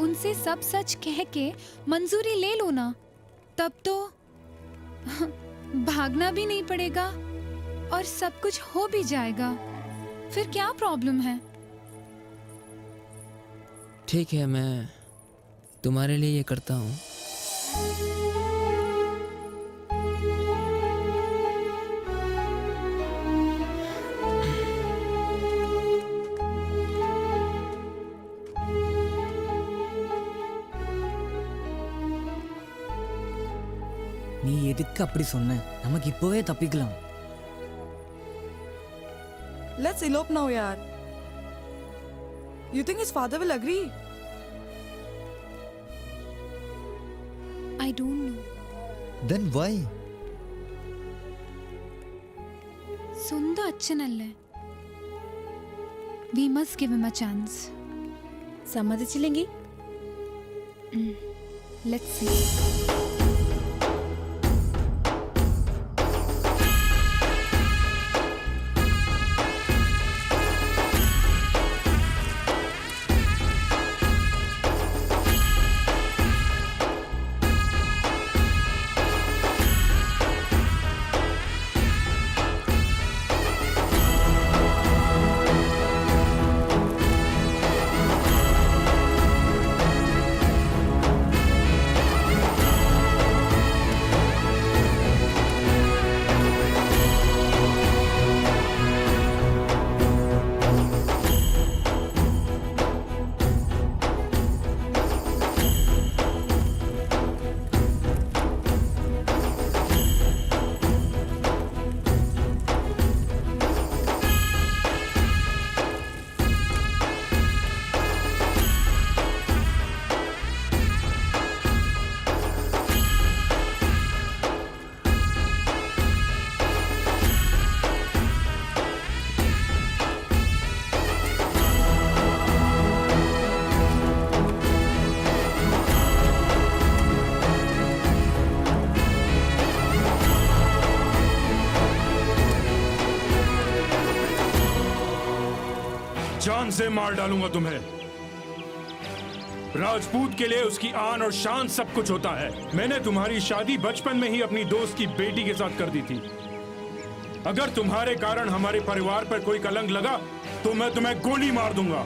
उनसे सब सच कह के मंजूरी ले लो ना, तब तो भागना भी नहीं पड़ेगा और सब कुछ हो भी जाएगा। फिर क्या प्रॉब्लम है? ठीक है, मैं तुम्हारे लिए ये करता हूँ। நீ எதுக்கு அப்படி சொன்ன? நமக்கு இப்போவே தப்பிக்கலாம். Let's elope now, यार. You think his father will agree? I don't know. Then why? Sunda അച്ഛനല്ലേ? We must give him a chance. സമ്മതിച്ചില്ലെങ്കിൽ Let's see. जान से मार डालूंगा तुम्हें। राजपूत के लिए उसकी आन और शान सब कुछ होता है। मैंने तुम्हारी शादी बचपन में ही अपनी दोस्त की बेटी के साथ कर दी थी। अगर तुम्हारे कारण हमारे परिवार पर कोई कलंक लगा तो मैं तुम्हें गोली मार दूंगा।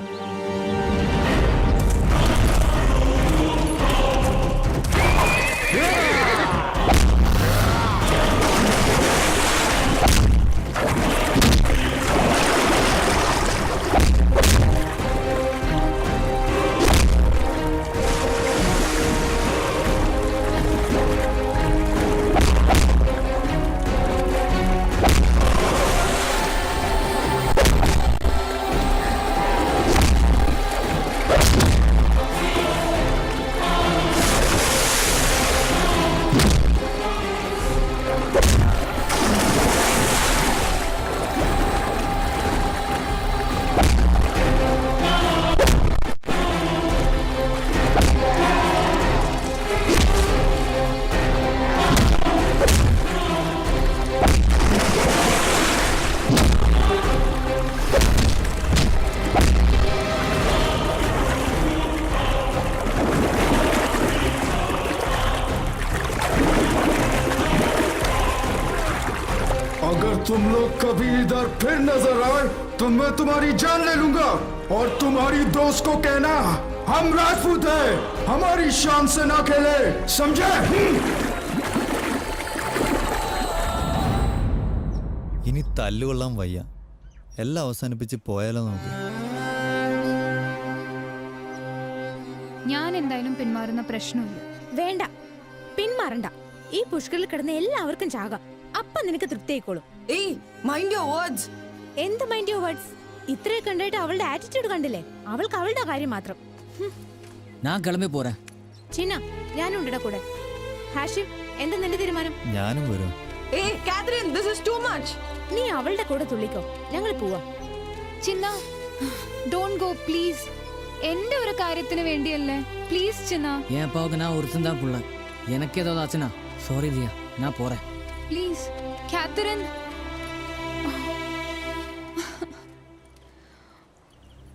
तुम लोग कभी इधर फिर नजर आए तो मैं तुम्हारी जान ले लूंगा। और तुम्हारी दोस्त को कहना हम राजपूत हैं, हमारी शान से ना खेले, समझे? ഇനി തല്ലുകൊള്ളാൻ വയ്യ. എല്ലാം അവസാനിപ്പിച്ച് പോയാലോ നമുക്ക്? ഞാൻ എന്തായാലും പിന്മാറുന്ന പ്രശ്നമില്ല. വേണ്ട, പിന്മാറണ്ട. ഈ പുഷ്കറിൽ കിടന്ന് എല്ലാവർക്കും ചാകാം. അപ്പൊ നിനക്ക് തൃപ്തിയായിക്കോളും. Hey, mind your words. എന്ത് മൈൻഡ് യുവർ വേർഡ്സ്? ഇത്രയൊക്കെ ഉണ്ടായിട്ട് അവളുടെ ആറ്റിറ്റ്യൂഡ് കണ്ടില്ലേ? അവൾക്ക് അവളുടെ കാര്യം മാത്രം. ഞാൻ കിളമ്പി പോരാ. ചിന്ന, ഞാനും ഉണ്ടിട കൂടെ. ഹാഷിം, എന്താ നിന്റെ തീരുമാനം? ഞാനും വരും. Hey, Catherine, this is too much. നീ അവളുടെ കൂടെ തുള്ളിക്കോ, ഞങ്ങൾ പോവാ. ചിന്ന, ഡോണ്ട് ഗോ പ്ലീസ്. എന്റെ ഒരു കാര്യത്തിന് വേണ്ടിയല്ലേ, പ്ലീസ് ചിന്ന. என் அப்பாவுக்கு நான் ஒருத்தன் தான் புள்ள. எனக்கு ஏதாவது ஆச்சுன்னா சாரி தியா, நான் போறேன். Please Catherine.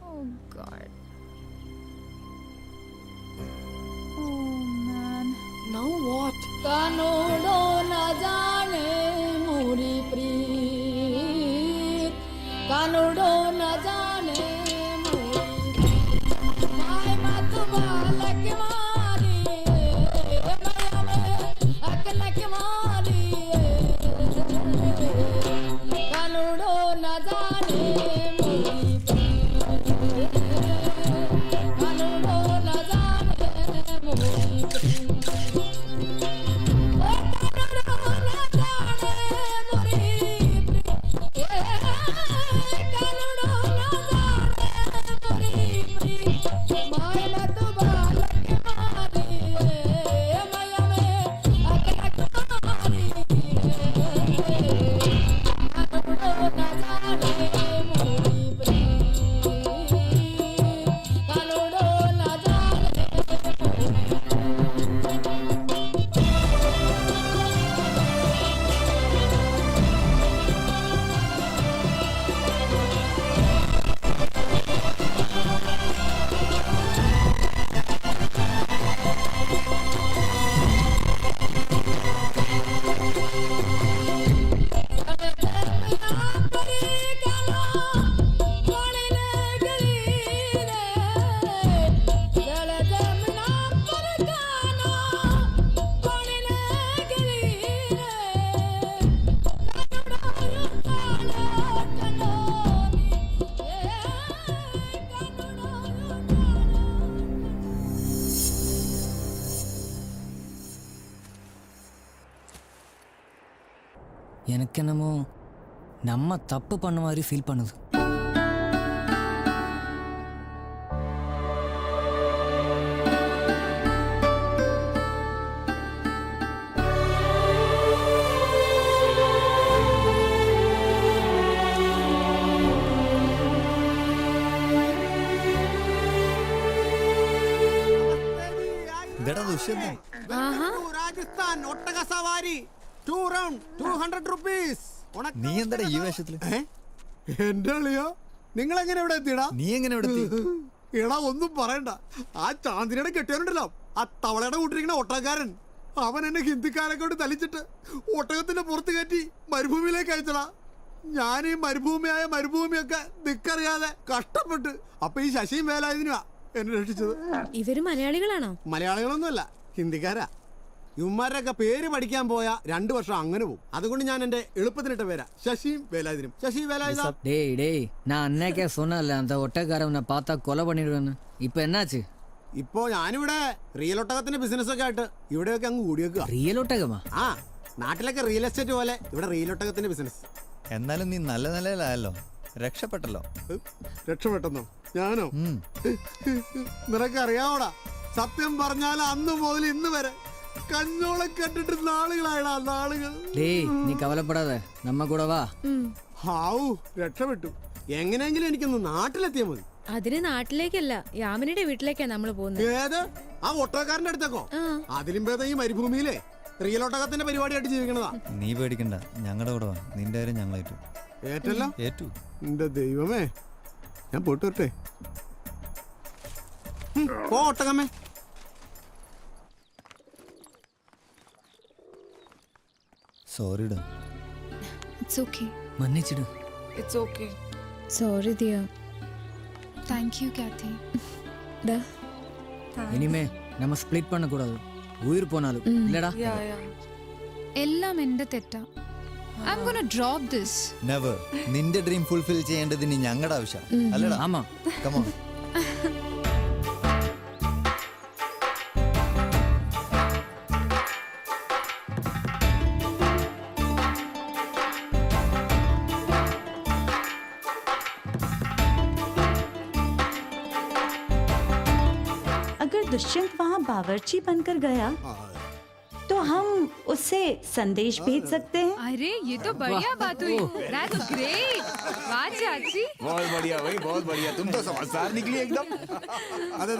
Oh God. Oh man. Now what? कानूडो न जाने मोरी प्रीत, कानूडो न जाने मोरी माय मत बालक मारी, माया में अकलक मारी, कानूडो न जाने मोरी प्रीत, कानूडो न जाने मोरी प्रीत. எனக்கு என்னமோ நம்ம தப்பு பண்ண மாதிரி ஃபீல் பண்ணுது. രാജസ്ഥാൻ ഒട്ടക സവാരി 2 round 200 rupees. നീ എന്താ ഈ വേഷത്തില്? എന്റെ അളിയോ, നിങ്ങൾ എങ്ങനെ ഇവിടെ എത്തിയടാ? നീ എങ്ങനെ ഇവിടെ എത്തി? എടാ ഒന്നും പറയണ്ട, ആ ചാന്ദിനിയുടെ കെട്ടിയവരുണ്ടല്ലോ, ആ തവളയുടെ കൂട്ടിരിക്കുന്ന ഒട്ടകക്കാരൻ, അവൻ എന്നെ ഹിന്ദിക്കാരെ കൊണ്ട് തലിച്ചിട്ട് ഒട്ടകത്തിന്റെ പുറത്ത് കയറ്റി മരുഭൂമിയിലേക്ക് അയച്ചടാ. ഞാൻ ഈ മരുഭൂമിയൊക്കെ ദിക്കറിയാതെ കഷ്ടപ്പെട്ട് അപ്പൊ ഈ ശശിയും വേലായുധനുമാ എന്നെ രക്ഷിച്ചത്. ഇവര് മലയാളികളാണോ? മലയാളികളൊന്നുമല്ല, ഹിന്ദിക്കാരാ. ഇവന്മാരൊക്കെ പേര് പഠിക്കാൻ പോയ 2 വർഷം അങ്ങനെ പോകും. അതുകൊണ്ട് ഞാൻ എന്റെ എളുപ്പത്തിനിട്ട പേരാ ശശിയും വേലായുധനും. ശശി വേലായുധ. டேய் நான் அன்னைக்கே சொன்னல அந்த ஒட்டக்காரவனை பார்த்தா கொலை பண்ணிடுவேன்னு. இப்போ என்னாச்சு? ഇപ്പോ ഞാനിവിടെ റിയൽ ഒട്ടകത്തിന്റെ ബിസിനസ് ഒക്കെ ആയിട്ട് ഇവിടെയൊക്കെ അങ്ങ് കൂടിയേക്കുക. റിയൽ ഒട്ടകമാ? ആ, നാട്ടിലൊക്കെ റിയൽ എസ്റ്റേറ്റ് പോലെ ഇവിടെ റിയൽ ഒട്ടകത്തിന്റെ ബിസിനസ്. എന്നാലും നീ നല്ല നിലയിലായല്ലോ, രക്ഷപ്പെട്ടല്ലോ. രക്ഷപ്പെട്ടെന്നോ? ഞാനോ? നിനക്കറിയാവോടാ, സത്യം പറഞ്ഞാൽ അന്ന് മുതൽ ഇന്ന് വരെ കഞ്ഞോളെ കണ്ടിട്ട് നാളുകളായടാ, നാളുകൾ. നീ കവലപ്പെടാതെ നമ്മ കൂടെ വാ. ഹാവൂ, രക്ഷപ്പെട്ടു. എങ്ങനെയെങ്കിലും എനിക്കൊന്ന് നാട്ടിലെത്തിയാ മതി. അതിന് നാട്ടിലേക്കല്ല, യാമിനിയുടെ വീട്ടിലേക്കാ നമ്മള് പോകുന്നത്. ഏത്? ആ ഒട്ടകക്കാരന്റെ അടുത്തേക്കോ? അതിലും ഭേദം ഈ മരുഭൂമിയിലെ റിയൽ ഒട്ടകത്തിന്റെ പരിപാടിയായിട്ട് ജീവിക്കണതാ. നീ പേടിക്കണ്ട, ഞങ്ങളുടെ കൂടെ വാ. നിന്റെ കാര്യം ഞങ്ങൾ ഏറ്റു. ഏറ്റല്ലോ? ഏറ്റു. എന്റെ ദൈവമേ, ഞാൻ പോട്ട് വരട്ടെ. പോ ഒട്ടകമ്മേ. സോറിടാ. It's okay. മன்னிச்சிடு. It's okay. Sorry dear. Thank you, Kathy. Da. இனிமே நம்ம ஸ்ப்ளிட் பண்ண கூடாது, உயிர் போனாலும். இல்லடா? എല്ലാം എന്റെ തെറ്റാ. I'm gonna drop this. Never. നിന്റെ ഡ്രീം ഫുൾഫിൽ ചെയ്യേണ്ടത് ഇനി ഞങ്ങളുടെ ആവശ്യം അല്ലടാ? ആമാ. Come on. दुष्यंत वहाँ बावर्ची बनकर गया तो हम उससे संदेश भेज सकते हैं। अरे ये तो बढ़िया बात हुई। That's great. वाह चाची। बहुत बढ़िया भाई, बहुत बढ़िया, तुम तो समझदार निकली एकदम. അതെ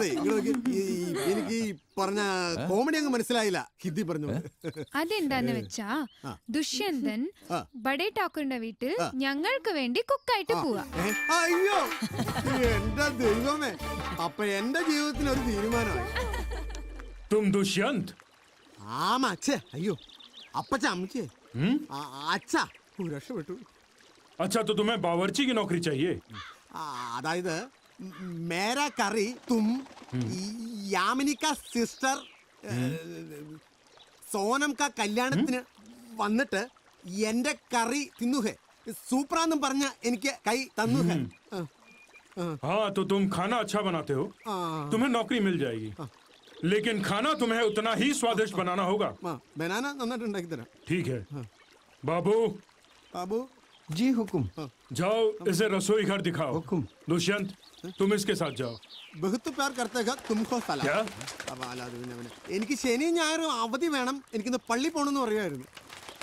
എനിക്ക് ഈ പറഞ്ഞ കോമഡി അങ്ങ് മനസ്സിലായില്ല, ഹിന്ദി പറഞ്ഞു. അതെന്താന്ന് വെച്ചാ ദുഷ്യന്തൻ ബഡേ ഠാക്കൂറിന്റെ വീട്ടിൽ ഞങ്ങൾക്ക് വേണ്ടി കുക്കായിട്ട് പോവാ. അയ്യോ എന്റെ ദൈവമേ, അപ്പൊ എന്റെ ജീവിതത്തിന് ഒരു തീരുമാനമായി. तुम दुष्यंत? ആമാ അച്ഛേ, അയ്യോ അപ്പച്ച അമ്മച്ചേ, അച്ഛാ രക്ഷപ്പെട്ടു. अच्छा तो तुम्हें बावर्ची की नौकरी चाहिए? അതായത് മേരാ കറി തും യാമിനിക സിസ്റ്റർ സോനം കാ കല്യാണത്തിന് വന്നിട്ട് എന്റെ കറി തിന്നുഹേ, സൂപ്പറാന്നും പറഞ്ഞ എനിക്ക് കൈ തന്നുഹേ. हाँ तो तुम खाना अच्छा बनाते हो, तुम्हें नौकरी मिल जाएगी, लेकिन खाना तुम्हें उतना ही स्वादिष्ट बनाना होगा. बनाना नന്നായിട്ട് ഉണ്ടാക്കി തരാം. ठीक है बाबू. बाबू जी हुकुम. जाओ इसे रसोई घर दिखाओ. हुकुम. दुष्यंत तुम इसके साथ जाओ. बहुत प्यार करते हैं तुमको साला. क्या? എനിക്ക് ശനി ഞായറും അവധി വേണം, എനിക്കിന്ന് പള്ളി പോകണമെന്ന് പറയുമായിരുന്നു.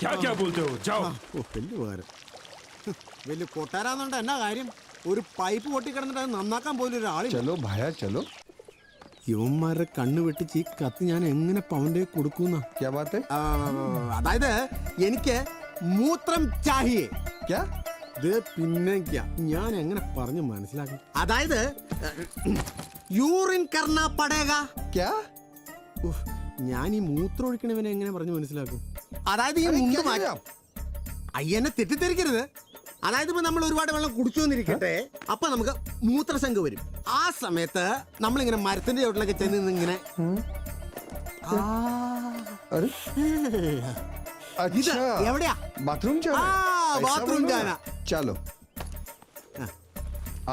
क्या क्या बोलते हो? जाओ. വലിയ ഉപകാരം. വലിയ കൊട്ടാരാന്നുണ്ട് എന്നാ കാര്യം, ഒരു പൈപ്പ് പൊട്ടിക്കിടന്നിട്ട് അത് നന്നാക്കാൻ പോലും ഒരാളില്ല. चलो भाया चलो. യുവന്മാരുടെ കണ്ണ് വെട്ടിച്ച് ഈ കത്ത് ഞാൻ എങ്ങനെ പവന്റെ കൊടുക്കുന്ന? അതായത് എനിക്ക് മൂത്രം ചാഹിയേ. പിന്നെ ഞാൻ എങ്ങനെ പറഞ്ഞു മനസ്സിലാക്കി? അതായത് യൂറിൻ കർണ പടേഗ. ഞാൻ ഈ മൂത്രം ഒഴിക്കണവനെ എങ്ങനെ പറഞ്ഞു മനസ്സിലാക്കും? അതായത് ഈ മുണ്ട് മാറ്റാം. അയ്യനെ തെറ്റിദ്ധരിക്കരുത്. അതായത് ഇപ്പൊ നമ്മൾ ഒരുപാട് വെള്ളം കുടിച്ചു വന്നിരിക്കട്ടെ, അപ്പൊ നമുക്ക് മൂത്രശങ്ക വരും. ആ സമയത്ത് നമ്മളിങ്ങനെ മരത്തിന്റെ ചോട്ടിലൊക്കെ ചെന്ന് ഇങ്ങനെ എവിടെയാ बाथरूम बाथरूम जाना. चलो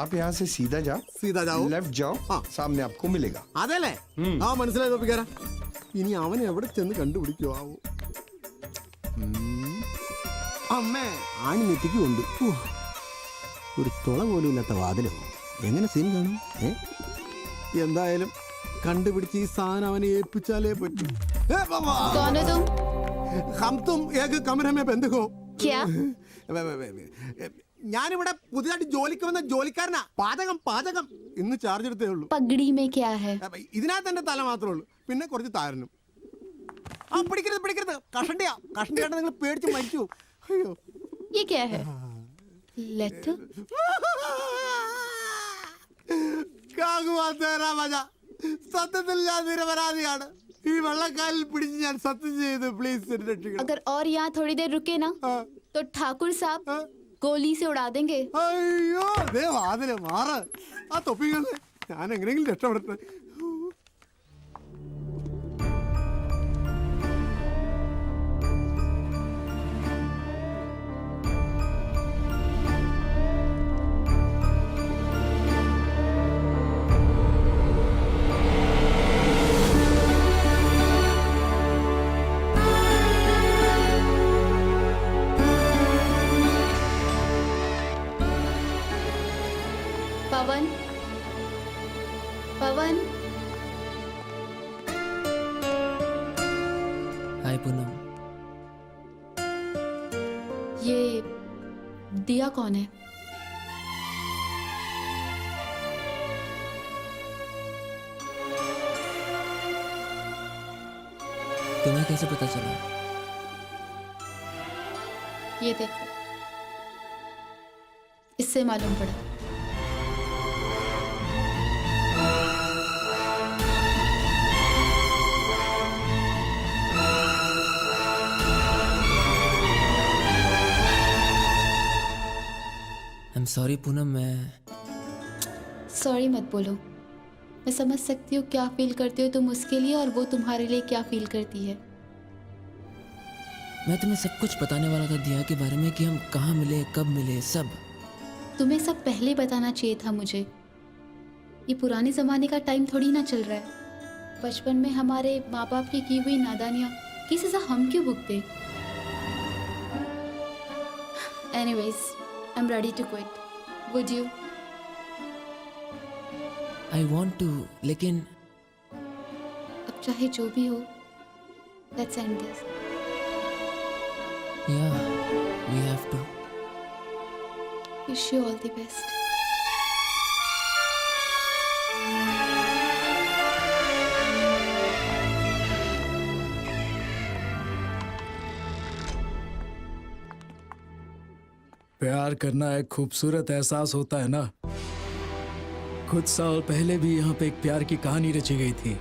आप यहाँ से सीधा जाओ, लेफ्ट जाओ, सामने आपको मिलेगा. അതല്ലേ? ആ മനസ്സിലായി തോപ്പിക്കാരാ. ഇനി അവൻ എവിടെ ചെന്ന് കണ്ടുപിടിക്കോ ആവോ. അമ്മേ ആണി നെറ്റിക്ക് കൊണ്ട് ഒരു തുള പോലും ഇല്ലാത്ത വാതിലോ, എങ്ങനെ സീൻ കാണും? എന്തായാലും കണ്ടുപിടിച്ച് ഈ സാധനം അവനെ ഏൽപ്പിച്ചാലേ പറ്റൂ. हम तुम एक कमरे में बंद हो. क्या? ഞാനിവിടെ പുതിയതായിട്ട് ജോലിക്ക് വന്ന ജോലിക്കാരനാ. പാചകം പാചകം ഇന്ന് ചാർജ് എടുത്തേ ഉള്ളൂ. പഗടി में क्या है? ഇതിനകത്ത് എന്റെ തല മാത്രമേ ഉള്ളൂ, പിന്നെ കുറച്ച് താരനും. ആ പിടിക്കരുത് പിടിക്കരുത്, കഷണ്ടിയാ കഷണ്ടിയായിട്ട് നിങ്ങൾ പേടിച്ച് മരിച്ചു. അയ്യോ ये क्या है? लेटर? സത്യത്തിൽ ഞാൻ നിരപരാധിയാണ്. ഈ വെള്ളക്കാലിൽ പിടിച്ച് ഞാൻ സത്യം ചെയ്തു. പ്ലീസ് अगर और यहाँ थोड़ी देर रुके ना तो ठाकुर साहब गोली से उड़ा देंगे. അയ്യോ ദേ വാതില് മാറ്. ആ തൊപ്പികളെ ഞാൻ എങ്ങനെയെങ്കിലും രക്ഷപ്പെടട്ടെ. पवन, पवन. हाय पूनम. ये दिया कौन है? तुम्हें कैसे पता चला? ये देखो, इससे मालूम पड़ा. I'm sorry पूनम, मैं सॉरी मत बोलो. मैं समझ सकती हूँ क्या फील करते हो तुम उसके लिए और वो तुम्हारे लिए क्या फील करती है. मैं तुम्हें सब कुछ बताने वाला था दिया के बारे में, कि हम कहाँ मिले, कब मिले, सब. तुम्हें सब पहले बताना चाहिए था मुझे. ये पुराने ज़माने का टाइम थोड़ी ना चल रहा है. बचपन में हमारे माँ बाप की हुई नादानियाँ की सज़ा हम क्यों भुगते? Anyways, I'm ready to quit. Would you? I want to, लेकिन चाहे जो भी हो, let's end this. Yeah, we have to. Wish you all the best. प्यार करना एक खूबसूरत एहसास होता है ना। कुछ साल पहले भी यहाँ पे एक प्यार की कहानी रची गई थी,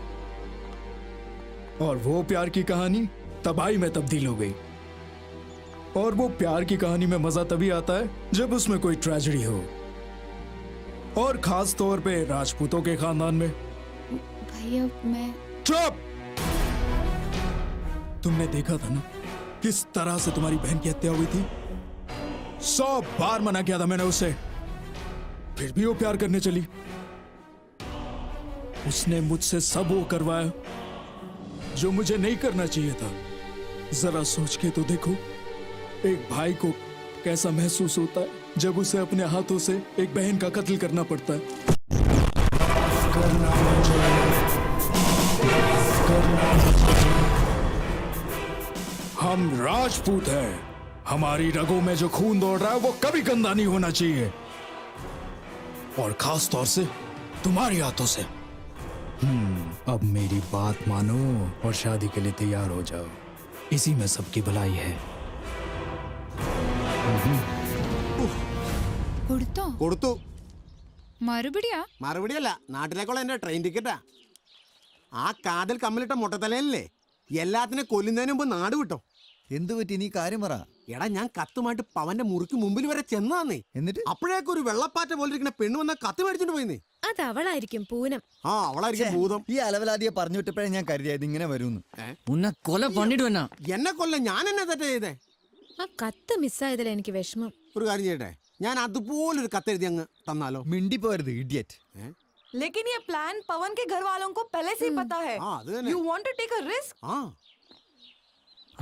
और वो प्यार की कहानी तबाही में तब्दील हो गई। और वो प्यार की कहानी में मजा तभी आता है जब उसमें कोई ट्रेजेडी हो, और खास तौर पे राजपूतों के खानदान में। भैया मैं चुप! तुमने देखा था ना किस तरह से तुम्हारी बहन की हत्या हुई थी। 100 बार मना किया था मैंने उसे, फिर भी वो प्यार करने चली। उसने मुझसे सब वो करवाया जो मुझे नहीं करना चाहिए था। जरा सोच के तो देखो, एक भाई को कैसा महसूस होता है जब उसे अपने हाथों से एक बहन का कत्ल करना पड़ता है। हम राजपूत हैं, हमारी रगों में जो खून दौड़ रहा है वो कभी गंदा नहीं होना चाहिए, और खास तौर से तुम्हारी हाथों से। अब मेरी बात मानो और शादी के लिए तैयार हो जाओ, इसी में सबकी भलाई है। കൊടുത്തു. മറുപടിയാ? മറുപടിയല്ല, നാട്ടിലേക്കുള്ള എന്റെ ട്രെയിൻ ടിക്കറ്റാ. ആ കാതിൽ കമ്മലിട്ട മുട്ടത്തലയല്ലേ എല്ലാത്തിനെ കൊല്ലുന്നതിന് മുമ്പ് നാട് വിട്ടോ. എന്തു പറ്റി, നീ കാര്യം പറ. എടാ ഞാൻ കത്തുമായിട്ട് പവന്റെ മുറിക്ക് മുമ്പിൽ വരെ ചെന്നതാന്നേ. എന്നിട്ട് അപ്പോഴേക്കും ഒരു വെള്ളപ്പാറ്റ പോലെ ഇരിക്കുന്ന പെണ്ണ് വന്ന കത്ത് മേടിച്ചോണ്ട് പോയിന്നേ. അത് അവളായിരിക്കും, പൂനം. ആ അവളായിരിക്കും ഭൂതം. ഈ അലവലാദിയെ പറഞ്ഞു വിട്ടപ്പോഴേ ഞാൻ കരുതിയത് ഇങ്ങനെ വരുമെന്ന്. ഉന്നെ കൊല പണിടുവന്നാ. എന്നെ കൊല്ല ഞാൻ എന്നെ തെറ്റ ചെയ്തേ. ആ കത്ത് മിസ്സായതിൽ എനിക്ക് വിഷമം. ഒരു കാര്യം ചെയ്യട്ടെ, ഞാൻ അതുപോലൊരു കത്തെഴുതി അങ്ങ് തന്നാലോ? മിണ്ടി പോരുത് ഇഡിയറ്റ്. लेकिन ये प्लान पवन के घर वालों को पहले से ही पता है. You want to take a risk?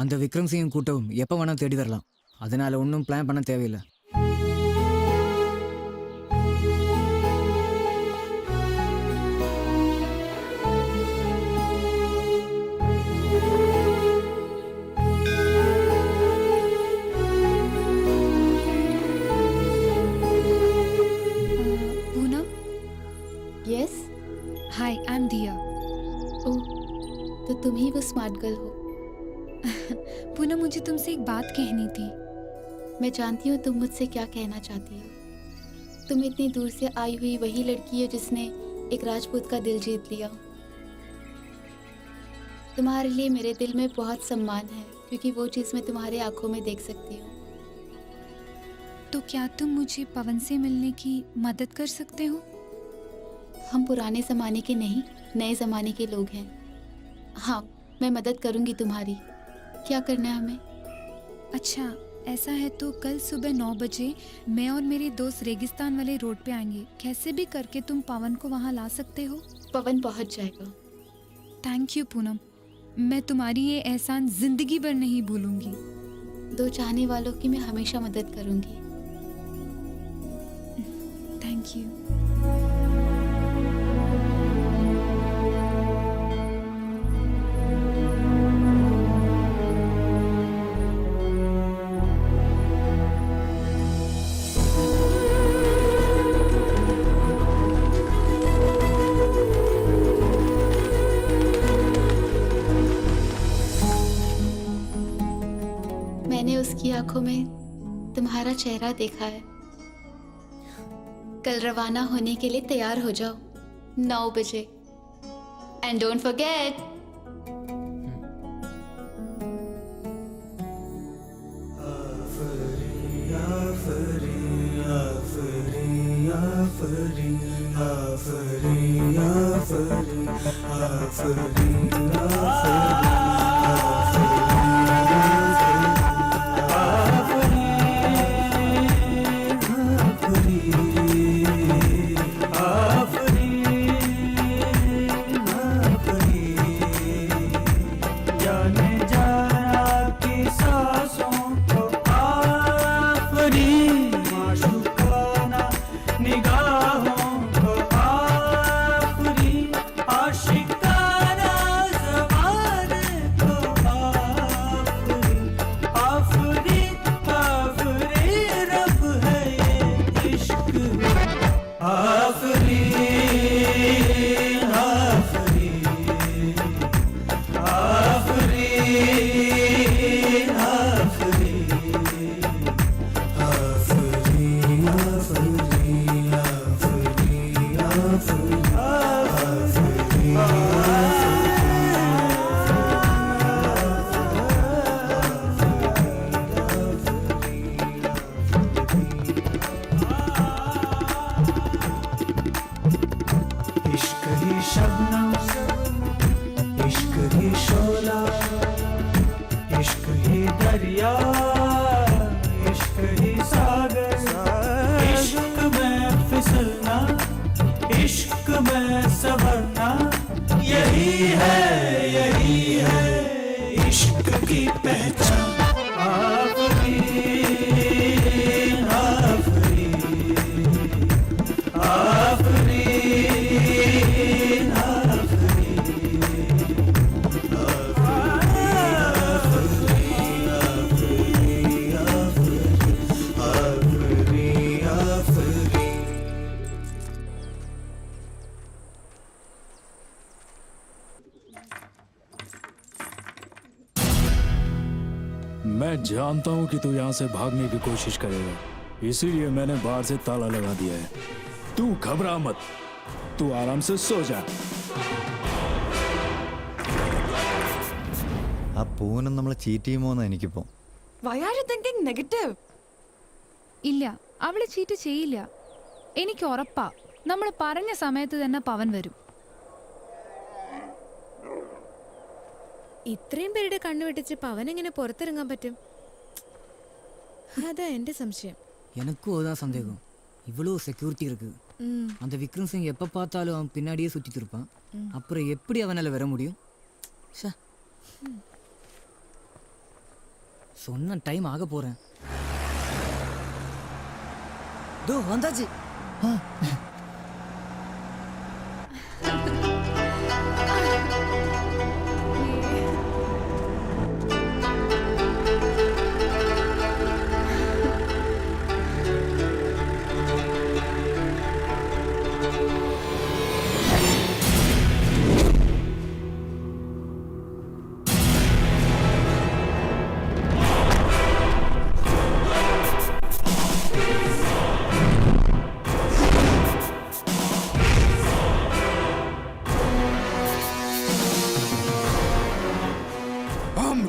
அந்த விக்ரம் சிங் கூட்டவும் எப்ப வேணா தேடி வரலாம். அதனால ஒன்றும் பிளான் பண்ண தேவையில்லை. Poonam? Yes? Hi, I'm Diya. ओह, तो तुम ही वो स्मार्ट गर्ल हो. पूनम, मुझे तुमसे एक बात कहनी थी. मैं जानती हूँ तुम मुझसे क्या कहना चाहती हो. तुम इतनी दूर से आई हुई वही लड़की हो जिसने एक राजपूत का दिल जीत लिया. तुम्हारे लिए मेरे दिल में बहुत सम्मान है, क्योंकि वो चीज़ मैं तुम्हारे आंखों में देख सकती हूँ. तो क्या तुम मुझे पवन से मिलने की मदद कर सकते हो? हम पुराने ज़माने के नहीं, नए ज़माने के लोग हैं. हाँ, मैं मदद करूँगी तुम्हारी. क्या करना है हमें? अच्छा, ऐसा है तो कल सुबह 9 बजे मैं और मेरे दोस्त रेगिस्तान वाले रोड पे आएंगे. कैसे भी करके तुम पवन को वहाँ ला सकते हो? पवन पहुँच जाएगा. थैंक यू पूनम, मैं तुम्हारी ये एहसान जिंदगी भर नहीं भूलूंगी. दो चाहने वालों की मैं हमेशा मदद करूँगी. Thank you. मैंने उसकी आंखों में तुम्हारा चेहरा देखा है. कल रवाना होने के लिए तैयार हो जाओ 9 बजे. And don't forget. इश्क ही शबनम, इश्क ही शोला, इश्क ही दरिया, इश्क ही सागर, इश्क में फिसलना, इश्क में संवरना, यही है इश्क की पहचान। आफरीन आफरीन आफरीन मैं जानता हूँ कि तू यहाँ से भागने की कोशिश करेगा, इसीलिए मैंने बाहर से ताला लगा दिया है। तू घबरा मत, तू आराम से सो जा। ആ പൂനം നമ്മളെ ചീറ്റ് ചെയ്യുമോന്ന് എനിക്കിപ്പോ. Why are you thinking negative? ഇല്ല, അവള് ചീറ്റ് ചെയ്യില്ല. എനിക്ക് ഉറപ്പാ, നമ്മൾ പറഞ്ഞ സമയത്ത് തന്നെ പവൻ വരും. ഇത്രയും പേരുടെ കണ്ണുവെട്ടിച്ച് പവൻ എങ്ങനെ പുറത്തിറങ്ങാൻ പറ്റും? അതാ എന്റെ സംശയം. எனக்கும் அதான் சந்தேகம். இவ்வளோ செக்யூரிட்டி இருக்கு. அந்த விக்ரம் சிங் எப்போ பார்த்தாலும் அவன் பின்னாடியே சுற்றிட்டு இருப்பான். அப்புறம் எப்படி அவனால் வர முடியும்? சொன்ன டைம் ஆக போறேன். தோ வந்தாச்சு.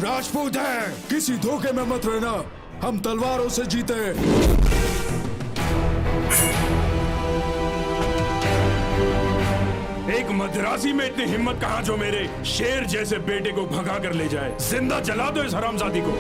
राजपूत है, किसी धोखे में मत रहना। हम तलवारों से जीते। एक मद्रासी में इतनी हिम्मत कहां जो मेरे शेर जैसे बेटे को भगा कर ले जाए। जिंदा जला दो इस हरामजादी को।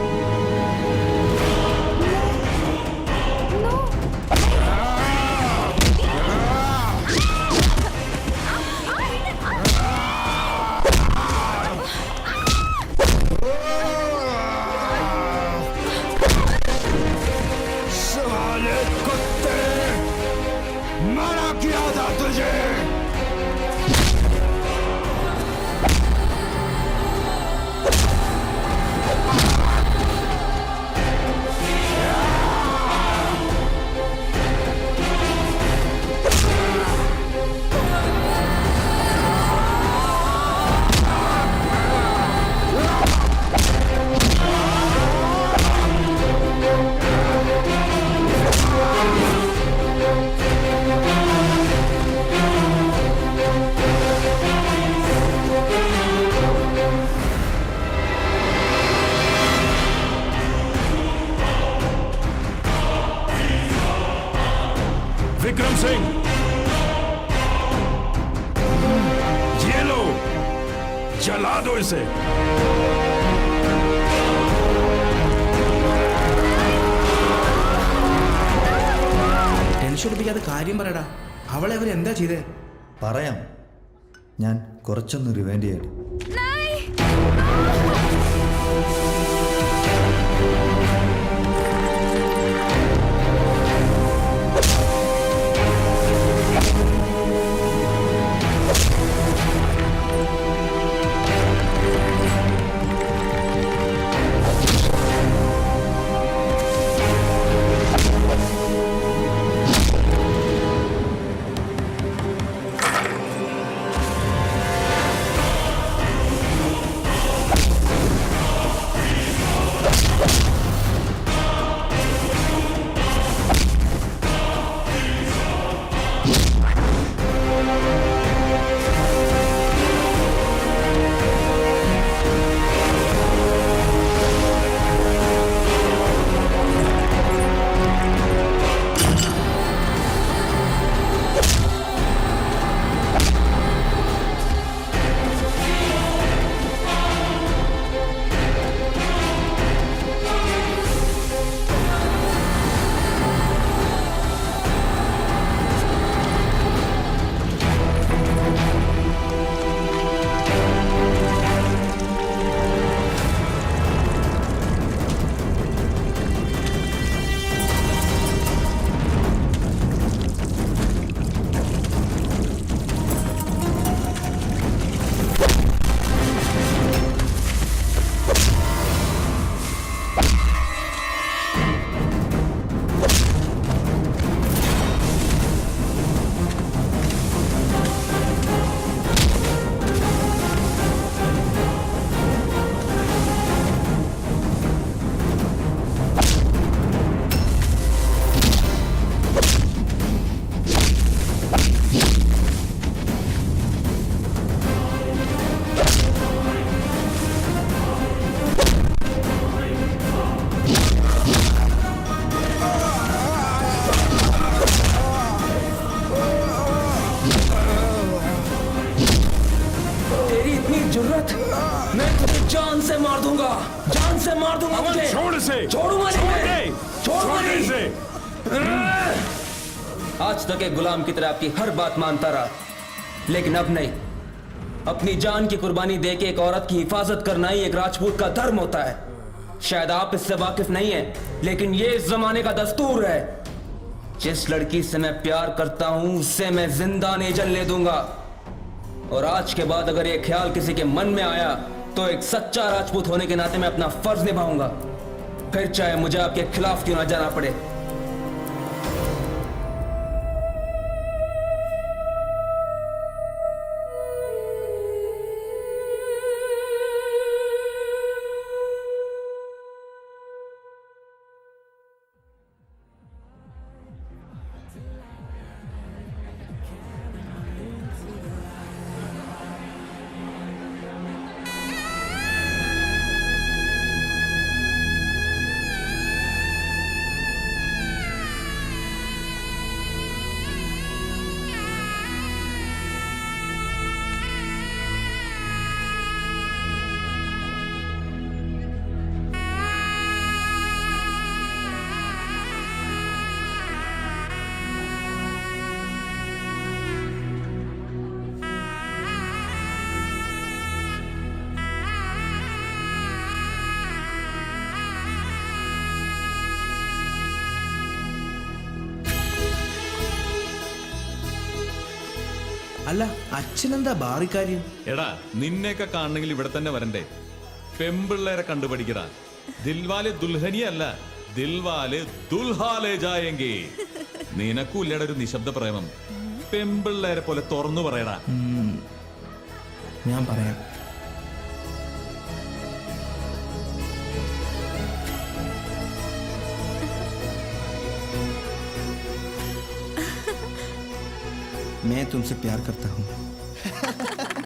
विक्रम सिंह, ये लो, जला दो इसे। ടെൻഷൻ ഒടിപ്പിക്കാതെ കാര്യം പറയടാ. അവളെ അവരെന്താ ചെയ്തേ? പറയാം, ഞാൻ കുറച്ചൊന്ന് റിവൈൻഡ് ചെയ്യട്ടെ. दूंगा अमन, मुझे। छोड़ इसे। छोड़ूंगा नहीं छोड़ मैं। दे। छोड़ूंगा छोड़ नहीं। इसे। आज तक एक गुलाम की तरह आपकी हर बात मानता रहा, लेकिन अब नहीं। अपनी जान की कुर्बानी देके एक औरत की हिफाजत करना ही एक राजपूत का धर्म होता है। शायद आप इससे वाकिफ नहीं हैं, लेकिन ये इस जमाने का दस्तूर है। जिस लड़की से मैं प्यार करता हूं उससे मैं जिंदा नहीं जलने दूंगा। और आज के बाद अगर ये ख्याल किसी के मन में आया तो एक सच्चा राजपूत होने के नाते मैं अपना फर्ज निभाऊंगा, फिर चाहे मुझे आपके खिलाफ क्यों ना जाना पड़े। അല്ല അച്ഛനെന്താ ബാറിക്കാര്യം? എടാ നിന്നെയൊക്കെ കാണണമെങ്കിൽ ഇവിടെ തന്നെ വരണ്ടേ? പെമ്പിള്ളേരെ കണ്ടുപഠിക്കടാ. ദിൽവാലെ ദുൽഹനിയ അല്ല, ദിൽവാലെ ദുൽഹാലേ ജായെങ്കി. നിനക്കൂല്ലയുടെ ഒരു നിശബ്ദ പ്രേമം. പെമ്പിള്ളേരെ പോലെ തുറന്നു പറയടാ. ഞാൻ പറയാം. मैं तुमसे प्यार करता हूँ.